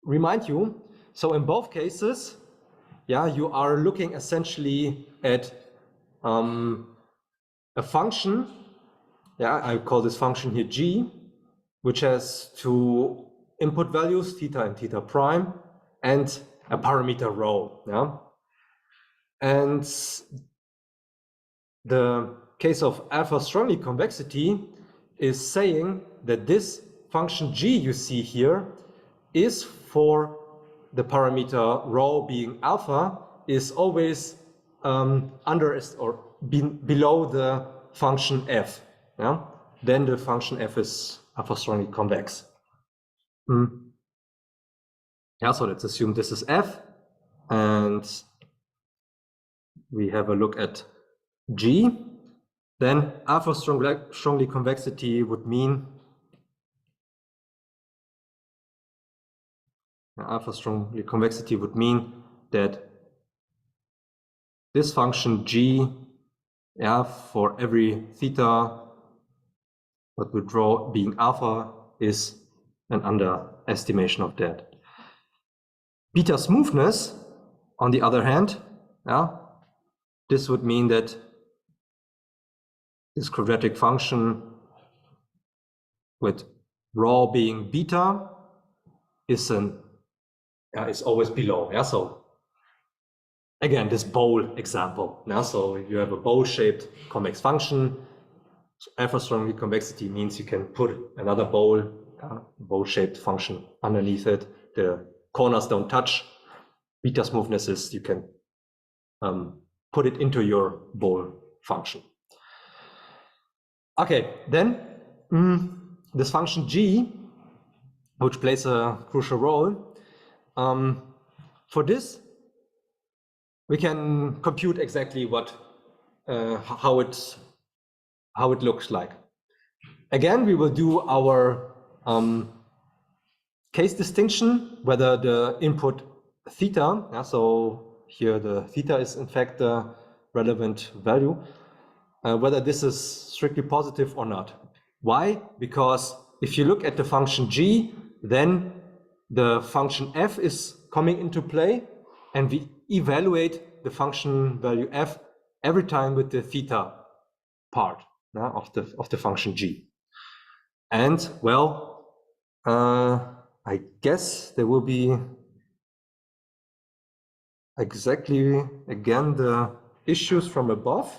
remind you. So in both cases, yeah, you are looking essentially at a function. Yeah, I call this function here g, which has two input values, theta and theta prime, and a parameter rho. Yeah, and the case of alpha strongly convexity is saying that this function g you see here is for the parameter rho being alpha is always under or below the function f. Yeah? Then the function f is alpha strongly convex. Yeah, so let's assume this is f, and we have a look at g. Then alpha strongly convexity would mean that this function g, yeah, for every theta, what we draw being alpha is an underestimation of that. Beta smoothness, on the other hand, yeah, this would mean that this quadratic function with rho being beta is always below. Yeah, so again, this bowl example. Yeah, so you have a bowl-shaped convex function. So alpha strongly convexity means you can put another bowl-shaped function underneath it. The corners don't touch. Beta smoothness is you can put it into your bowl function. Okay, then this function g, which plays a crucial role, for this we can compute exactly how it looks like. Again, we will do our case distinction, whether the input theta, yeah, so here the theta is in fact the relevant value, whether this is strictly positive or not. Why? Because if you look at the function g, then the function f is coming into play, and we evaluate the function value f every time with the theta part of the function g. And well, I guess there will be exactly again the issues from above.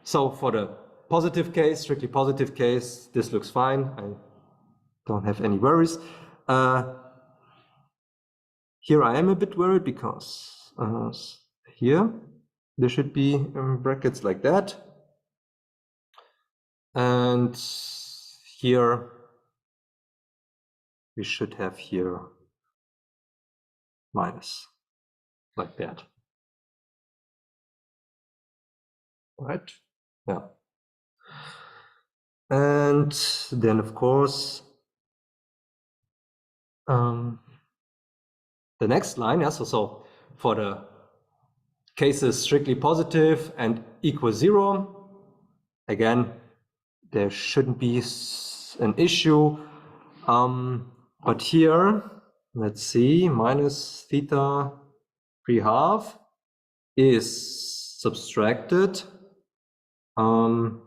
So for the positive case, strictly positive case, this looks fine. I don't have any worries. Here I am a bit worried because here there should be brackets like that. And here we should have here minus, like that. Right? Yeah. And then, of course, the next line, yeah, so for the cases strictly positive and equal 0, again, there shouldn't be an issue. But here, let's see, minus theta 3/2 is subtracted 3/2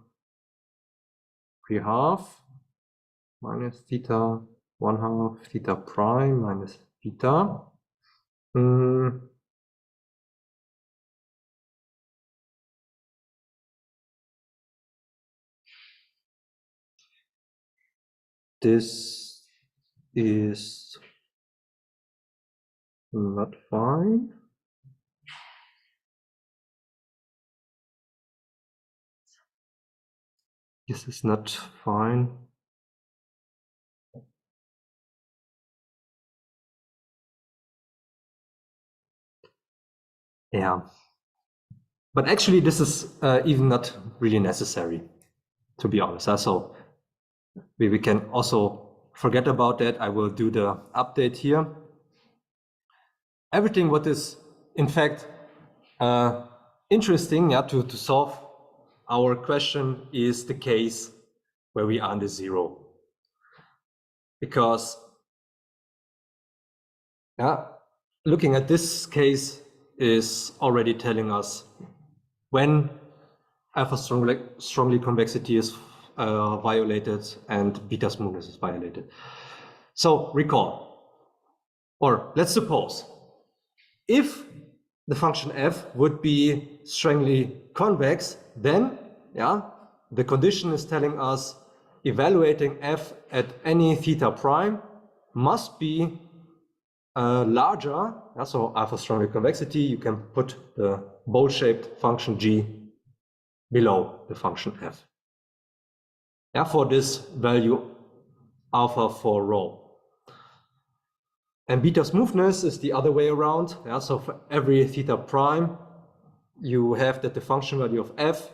minus theta 1/2 theta prime minus theta. This is not fine. This is not fine. Yeah. But actually, this is even not really necessary, to be honest. So we can also forget about that. I will do the update here. Everything what is, in fact, interesting, yeah, to solve our question is the case where we are in the 0. Because yeah, looking at this case is already telling us when alpha strongly convexity is violated and beta smoothness is violated. So recall, or let's suppose, if the function f would be strongly convex, then yeah, the condition is telling us evaluating f at any theta prime must be larger. Yeah, so alpha strongly convexity, you can put the bowl-shaped function g below the function f. Yeah, for this value alpha for rho. And beta smoothness is the other way around. Yeah, so for every theta prime, you have that the function value of f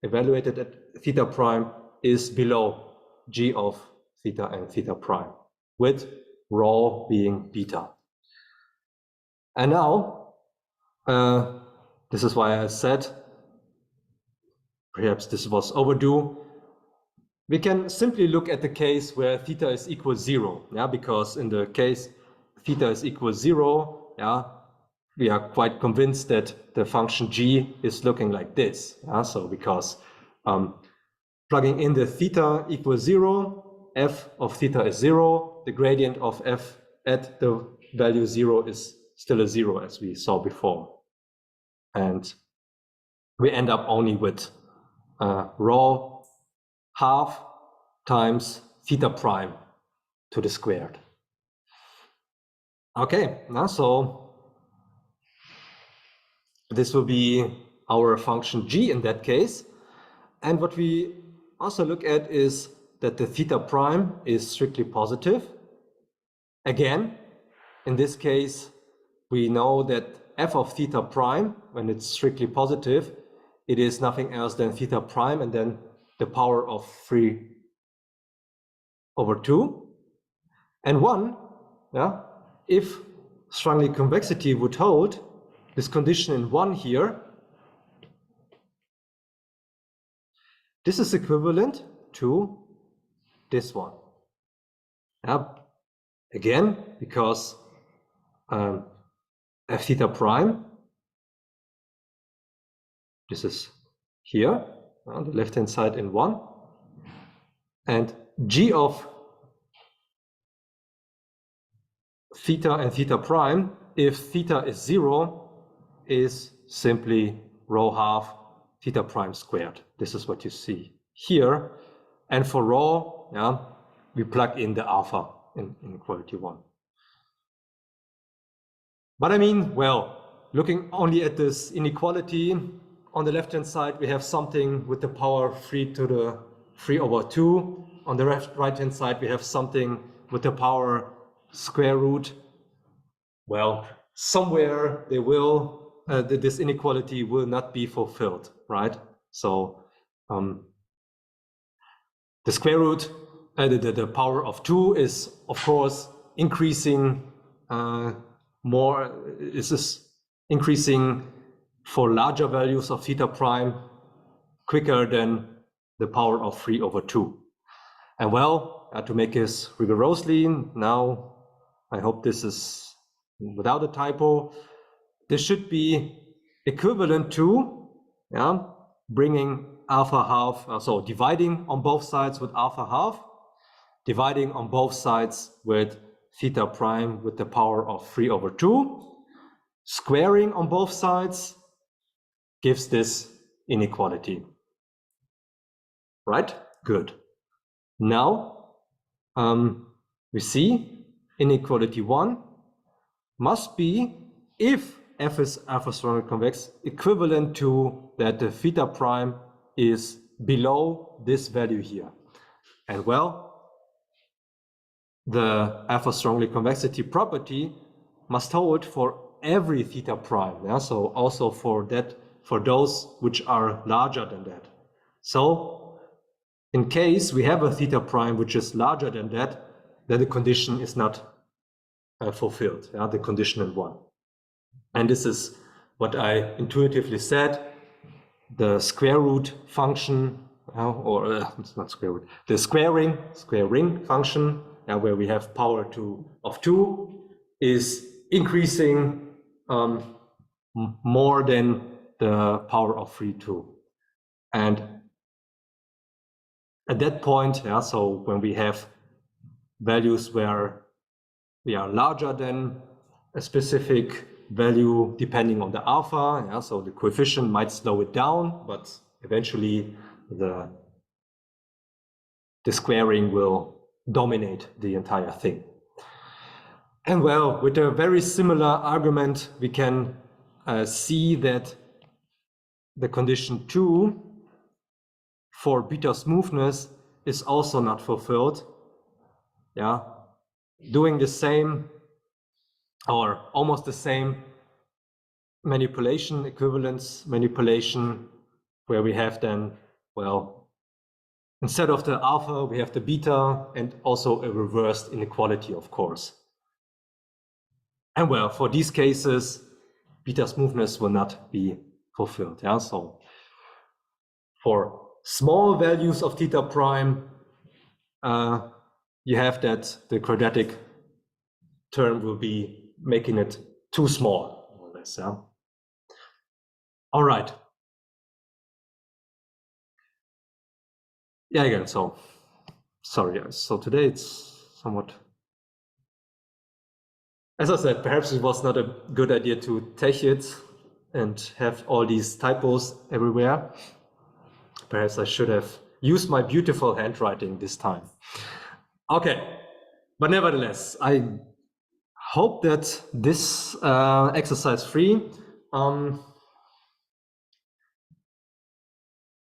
evaluated at theta prime is below g of theta and theta prime, with rho being beta. And now, this is why I said, perhaps this was overdue. We can simply look at the case where theta is equal 0, yeah, because in the case theta is equal 0, yeah, we are quite convinced that the function g is looking like this. Yeah, so because plugging in the theta equals 0, f of theta is 0, the gradient of f at the value 0 is still a 0, as we saw before. And we end up only with rho half times theta prime to the squared. Okay, now so this will be our function g in that case. And what we also look at is that the theta prime is strictly positive. Again, in this case, we know that f of theta prime, when it's strictly positive, it is nothing else than theta prime and then the power of 3/2. And 1, yeah, if strongly convexity would hold, this condition in 1 here, this is equivalent to this one. Yeah. Again, because f theta prime, this is here, on the left-hand side in 1, and g of theta and theta prime, if theta is 0, is simply rho half theta prime squared. This is what you see here. And for rho, yeah, we plug in the alpha in inequality 1. But I mean, well, looking only at this inequality, on the left-hand side, we have something with the power 3/2. On the right-hand side, we have something with the power square root. Well, somewhere they will, this inequality will not be fulfilled, right? So the square root, the power of 2 is, of course, increasing more, this is increasing for larger values of theta prime quicker than the power of 3 over 2. And well, to make this rigorously, now I hope this is without a typo, this should be equivalent to, bringing alpha half, so dividing on both sides with alpha half, dividing on both sides with theta prime with the power of 3 over 2, squaring on both sides gives this inequality. Right? Good. Now, we see inequality 1 must be, if f is alpha strongly convex, equivalent to that the theta prime is below this value here. And well, the alpha strongly convexity property must hold for every theta prime. Yeah? So also for those which are larger than that. So in case we have a theta prime which is larger than that, then the condition is not fulfilled, the conditional one. And this is what I intuitively said. The square root function, it's not square root, the squaring function, where we have power of 2, is increasing more than the power of 3, 2. And at that point, so when we have values where we are larger than a specific value depending on the alpha, so the coefficient might slow it down, but eventually the squaring will dominate the entire thing. And well, with a very similar argument, we can see that the condition 2 for beta smoothness is also not fulfilled. Doing the same or almost the same manipulation, equivalence manipulation, where we have then, well, instead of the alpha, we have the beta, and also a reversed inequality, of course. And well, for these cases, beta smoothness will not be fulfilled. So for small values of theta prime, you have that the quadratic term will be making it too small, more or less. All right. Again, so sorry, guys. So today it's somewhat, as I said, perhaps it was not a good idea to take it and have all these typos everywhere. Perhaps I should have used my beautiful handwriting this time. Okay, but nevertheless, I hope that this exercise 3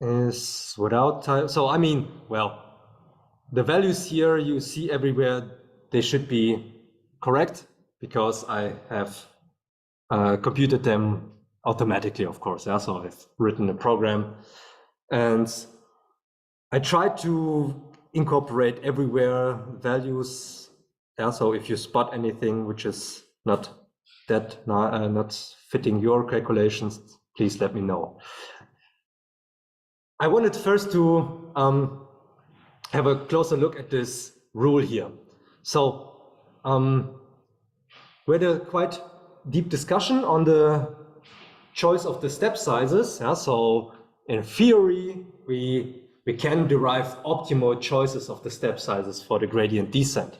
is without time. So I mean, well, the values here you see everywhere, they should be correct because I have computed them automatically, of course. So I've written a program and I tried to incorporate everywhere values. So if you spot anything which is not fitting your calculations, please let me know. I wanted first to have a closer look at this rule here. So we had a quite deep discussion on the choice of the step sizes. So in theory, we can derive optimal choices of the step sizes for the gradient descent.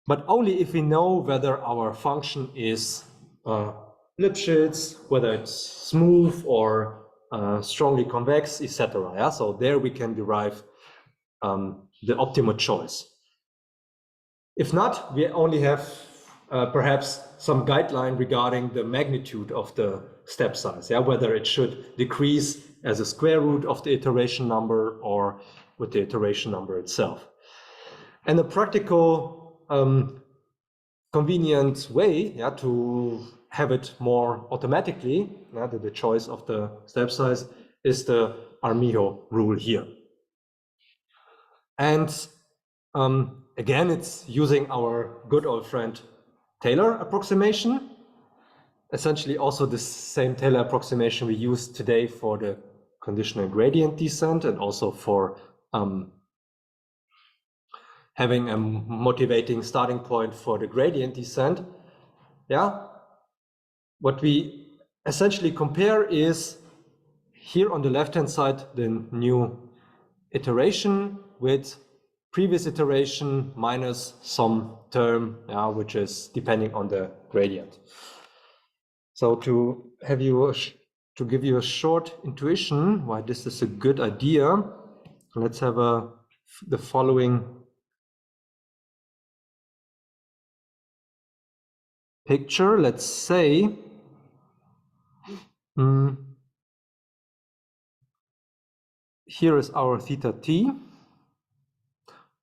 But only if we know whether our function is Lipschitz, whether it's smooth or strongly convex, etc. So there we can derive the optimal choice. If not, we only have perhaps some guideline regarding the magnitude of the step size, whether it should decrease as a square root of the iteration number or with the iteration number itself. And the practical convenient way, yeah, to have it more automatically, yeah, the choice of the step size, is the Armijo rule here. And again, it's using our good old friend Taylor approximation. Essentially also the same Taylor approximation we use today for the conditional gradient descent, and also for having a motivating starting point for the gradient descent. Yeah, what we essentially compare is here on the left-hand side the new iteration with previous iteration minus some term, yeah, which is depending on the gradient. So to have you to give you a short intuition why this is a good idea, let's have the following picture. Let's say here is our theta t.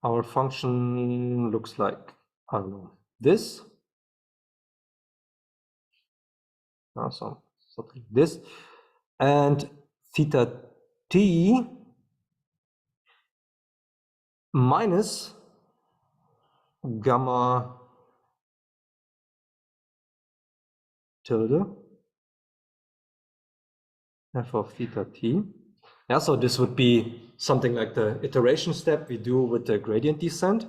Our function looks like, I don't know, this. So something like this. And theta t minus gamma tilde f of theta t. Yeah, so this would be something like the iteration step we do with the gradient descent.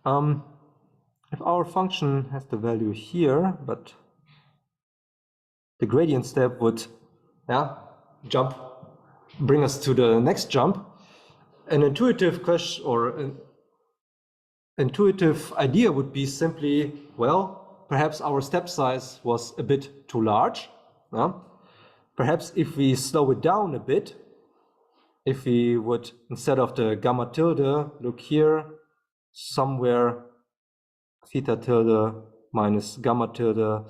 If our function has the value here, but the gradient step would, yeah, bring us to the next jump. An intuitive question or an intuitive idea would be simply, well, perhaps our step size was a bit too large. Yeah? Perhaps if we slow it down a bit, if we would, instead of the gamma tilde, look here, somewhere theta tilde minus gamma tilde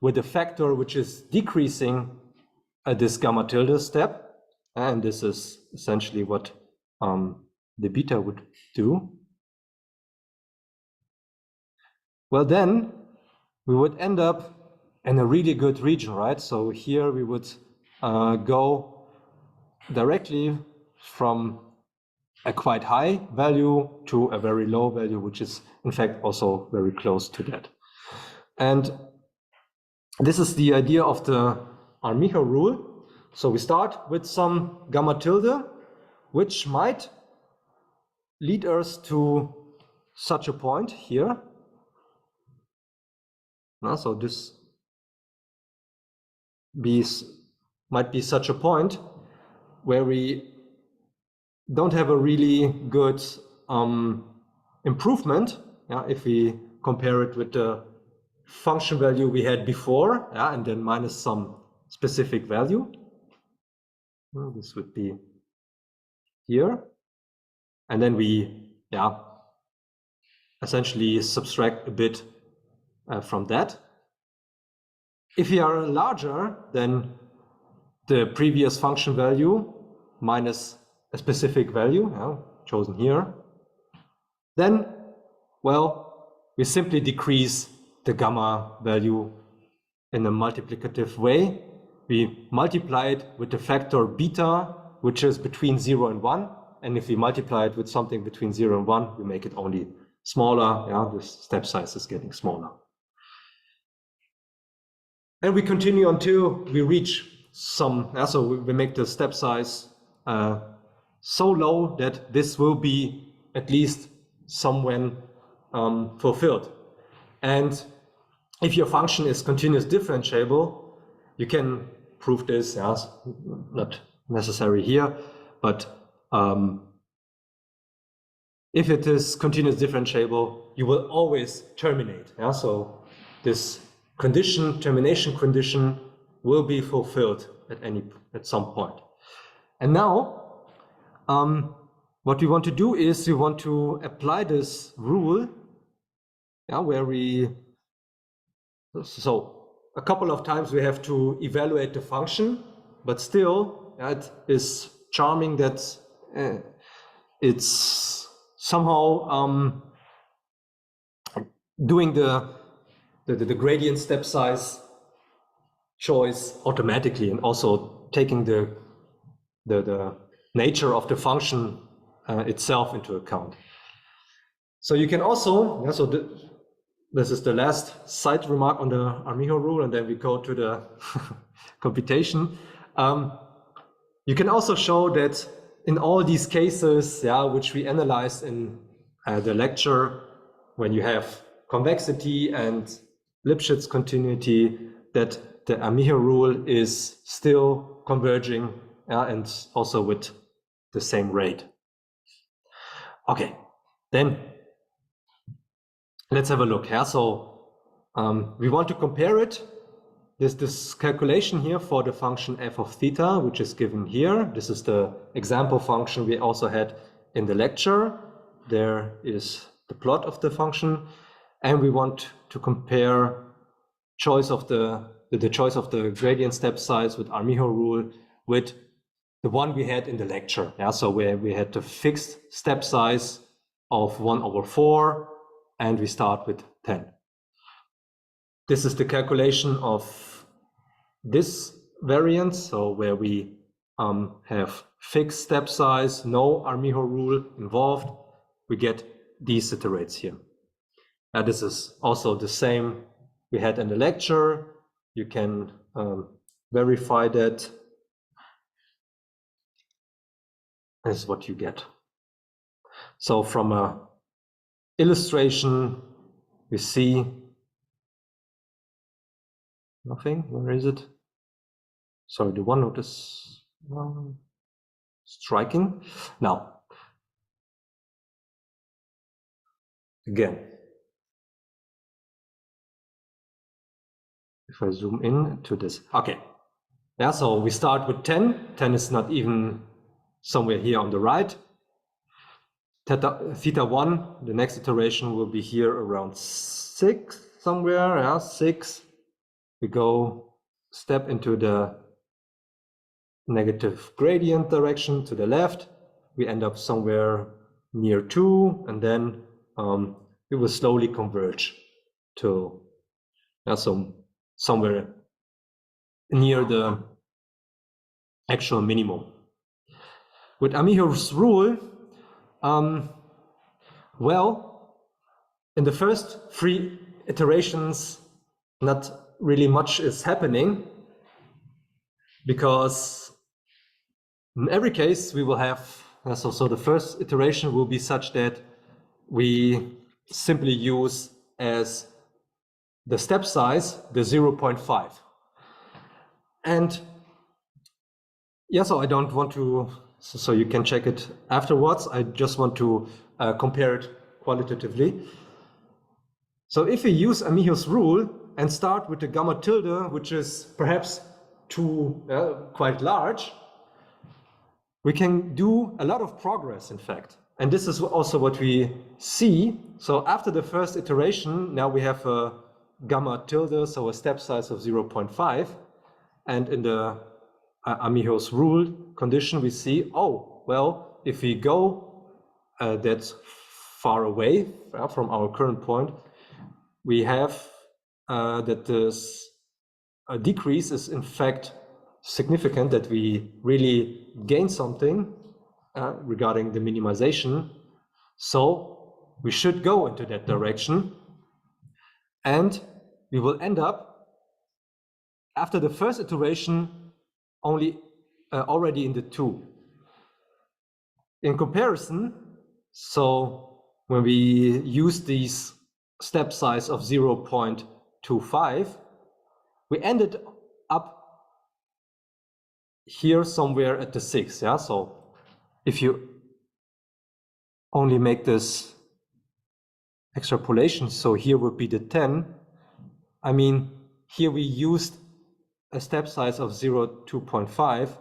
with a factor which is decreasing at this gamma tilde step. And this is essentially what the beta would do. Well, then we would end up in a really good region, right? So here we would go directly from a quite high value to a very low value, which is in fact also very close to that. And this is the idea of the Armijo rule. So we start with some gamma tilde, which might lead us to such a point here. So this might be such a point where we don't have a really good improvement, yeah, if we compare it with the function value we had before, yeah, and then minus some specific value. Well, this would be here. And then we, yeah, essentially subtract a bit from that. If we are larger than the previous function value minus a specific value, chosen here, then, well, we simply decrease the gamma value in a multiplicative way. We multiply it with the factor beta, which is between 0 and 1. And if we multiply it with something between 0 and 1, we make it only smaller. Yeah, the step size is getting smaller. And we continue until we reach some, so we make the step size so low that this will be at least somewhen fulfilled. And if your function is continuous differentiable, you can prove this, not necessary here, but if it is continuous differentiable, you will always terminate. So this termination condition will be fulfilled at some point. And now, what we want to do is we want to apply this rule, where so a couple of times we have to evaluate the function, but still it is charming that it's somehow doing the the gradient step size choice automatically, and also taking the nature of the function itself into account. So you can also, this is the last side remark on the Armijo rule, and then we go to the computation. You can also show that in all these cases, which we analyzed in the lecture, when you have convexity and Lipschitz continuity, that the Armijo rule is still converging, and also with the same rate. Okay, then let's have a look here. So we want to compare it. This calculation here for the function f of theta, which is given here. This is the example function we also had in the lecture. There is the plot of the function, and we want to compare choice of the choice of the gradient step size with Armijo rule with the one we had in the lecture. So where we had the fixed step size of 1/4, and we start with 10. This is the calculation of this variant, so where we have fixed step size, no Armijo rule involved, we get these iterates here. This is also the same we had in the lecture. You can verify that. This is what you get. So from a illustration, we see nothing. Where is it? Sorry, the OneNote is striking. Now, again, if I zoom in to this, okay. So we start with 10. 10 is not even somewhere here on the right. Theta 1, the next iteration will be here around 6 somewhere. 6. We go step into the negative gradient direction to the left. We end up somewhere near 2, and then we will slowly converge to somewhere near the actual minimum. With Armijo's rule, well, in the first 3 iterations, not really much is happening, because in every case we will have, so the first iteration will be such that we simply use as the step size the 0.5. And so I don't want to, so you can check it afterwards. I just want to compare it qualitatively. So if we use Armijo's rule and start with the gamma tilde, which is perhaps quite large, we can do a lot of progress, in fact. And this is also what we see. So after the first iteration, now we have a gamma tilde, so a step size of 0.5. And in the Armijo's rule condition, we see, oh, well, if we go that far away from our current point, we have that this decrease is in fact significant, that we really gain something regarding the minimization. So we should go into that direction, and we will end up after the first iteration already in the 2. In comparison, so when we use these step size of 0.25, we ended up here somewhere at the 6. So if you only make this extrapolation, so here would be the 10. I mean, here we used a step size of 0.2.5,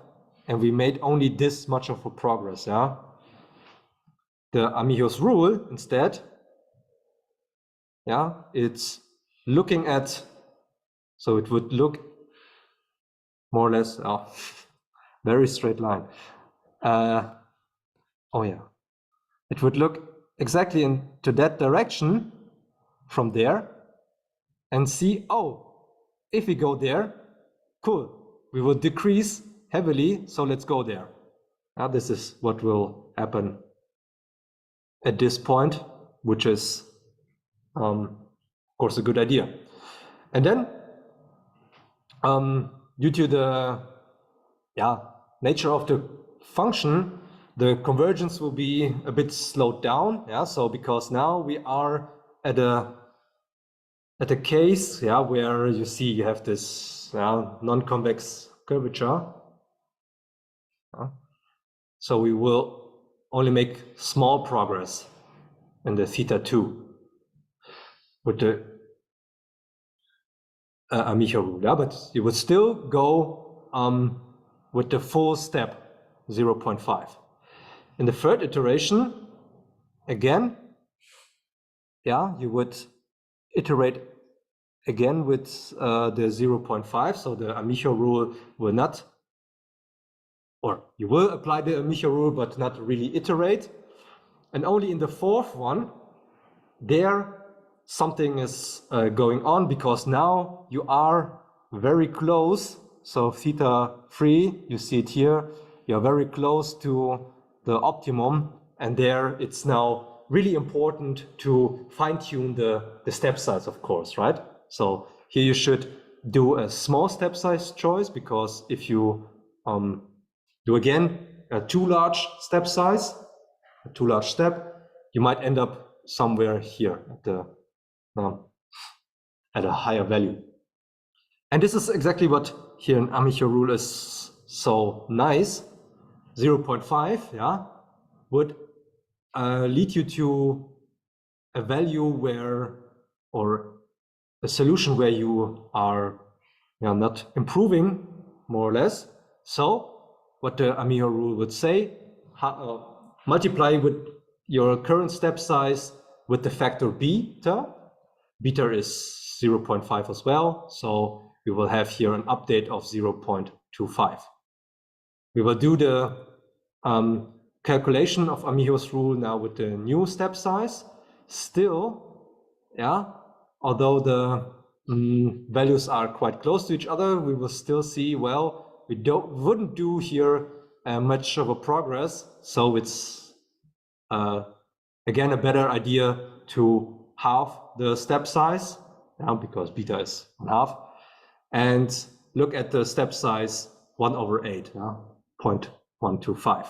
and we made only this much of a progress. The Armijo's rule instead, it's looking at, so it would look more or less very straight line. It would look exactly into that direction from there, and see, oh, if we go there, cool, we will decrease heavily, so let's go there. Now this is what will happen at this point, which is, of course, a good idea. And then, due to the nature of the function, the convergence will be a bit slowed down. So because now we are at a case where you see you have this non-convex curvature. So we will only make small progress in the θ2 with the Amicho rule, but you would still go with the full step 0.5. In the third iteration, again, you would iterate again with the 0.5, so the Amicho rule will not, or you will apply the Amicho rule, but not really iterate. And only in the fourth one, there something is going on, because now you are very close. So θ3, you see it here, you're very close to the optimum, and there it's now really important to fine-tune the step size, of course, right? So here you should do a small step size choice, because if you do again a too large step size, a too large step, you might end up somewhere here at a higher value. And this is exactly what here in Amicho rule is so nice. 0.5 would lead you to a value where, or a solution where you are not improving, more or less. So what the Amicho rule would say, multiply with your current step size with the factor beta. Beta is 0.5 as well, so we will have here an update of 0.25. We will do the calculation of Amicho's rule now with the new step size. Still, although the values are quite close to each other, we will still see, well, we wouldn't do here much of a progress. So it's again a better idea to halve the step size, because beta is 1/2, and look at the step size 1/8, 0.125.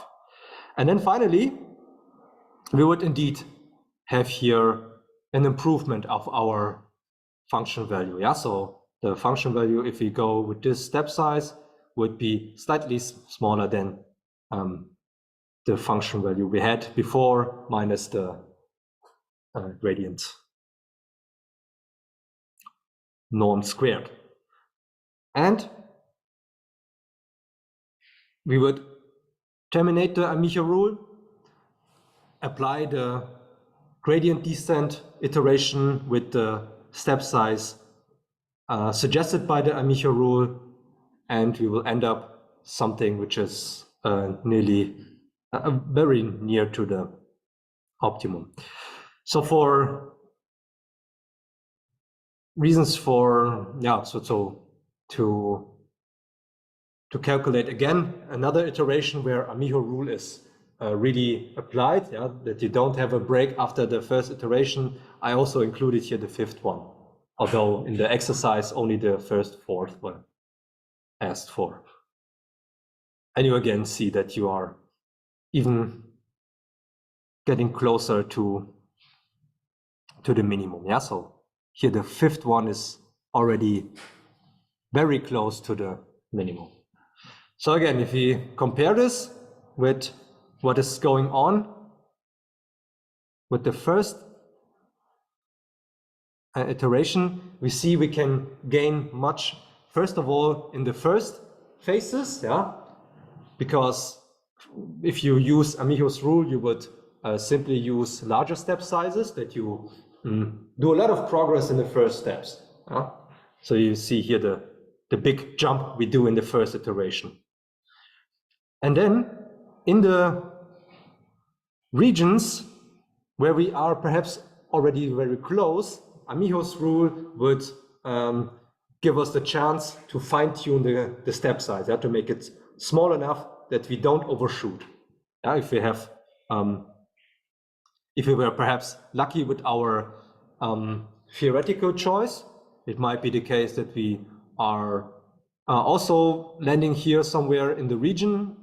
And then finally, we would indeed have here an improvement of our function value. So the function value, if we go with this step size, would be slightly smaller than the function value we had before, minus the gradient norm squared. And we would terminate the Amicho rule, apply the gradient descent iteration with the step size suggested by the Amicho rule, and we will end up something which is nearly very near to the optimum. So for reasons for to calculate again another iteration where Amicho rule is really applied, that you don't have a break after the first iteration, I also included here the fifth one, although in the exercise only the first fourth were asked for. And you again see that you are even getting closer to the minimum. So here the fifth one is already very close to the minimum. So again, if we compare this with what is going on with the first iteration, we see we can gain much, first of all, in the first phases, because if you use Amicho's rule, you would simply use larger step sizes, that you do a lot of progress in the first steps. So you see here the big jump we do in the first iteration. And then in the regions where we are perhaps already very close, Amicho's rule would give us the chance to fine-tune the step size, to make it small enough that we don't overshoot. If we have, if we were perhaps lucky with our theoretical choice, it might be the case that we are also landing here somewhere in the region,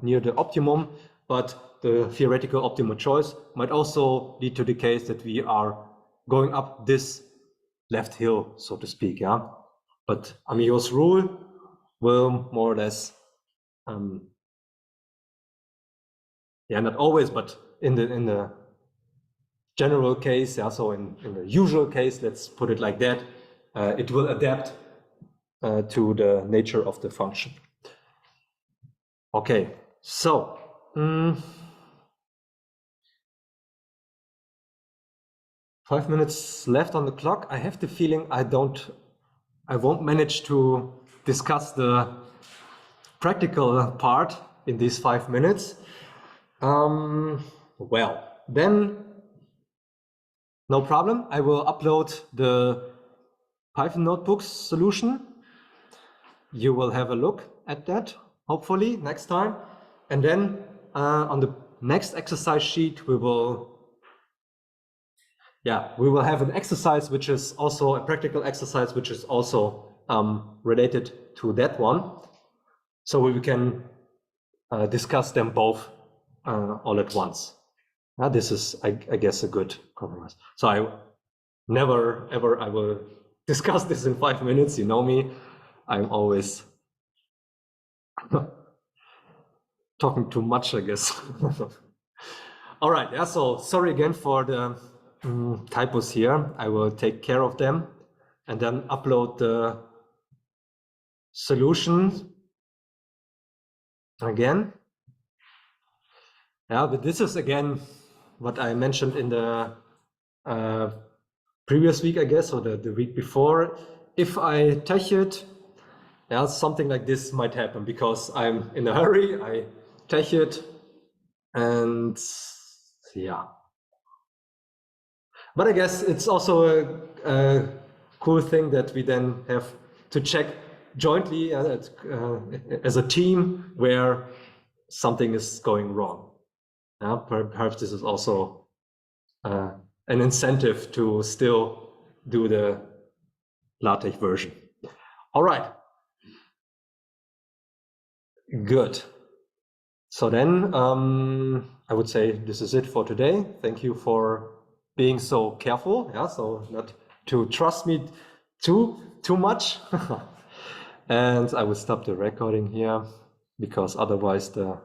near the optimum, but the theoretical optimal choice might also lead to the case that we are going up this left hill, so to speak, But Amigo's rule will more or less, not always, but in the general case, so in the usual case, let's put it like that, it will adapt to the nature of the function. Okay, so 5 minutes left on the clock. I have the feeling I won't manage to discuss the practical part in these 5 minutes. Well, then no problem. I will upload the Python notebooks solution. You will have a look at that, hopefully, next time. And then on the next exercise sheet, we will have an exercise which is also a practical exercise, which is also related to that one. So we can discuss them both all at once. This is, I guess, a good compromise. So I never, ever, I will discuss this in 5 minutes. You know me, I'm always talking too much, I guess. All right, so sorry again for the typos here. I will take care of them and then upload the solution again. But this is again what I mentioned in the previous week, I guess, or the week before. If I touch it, something like this might happen because I'm in a hurry. I touch it, and But I guess it's also a cool thing that we then have to check jointly as a team where something is going wrong. Perhaps this is also an incentive to still do the LaTeX version. All right. Good. So then I would say this is it for today. Thank you for being so careful, so not to trust me too much. And I will stop the recording here because otherwise the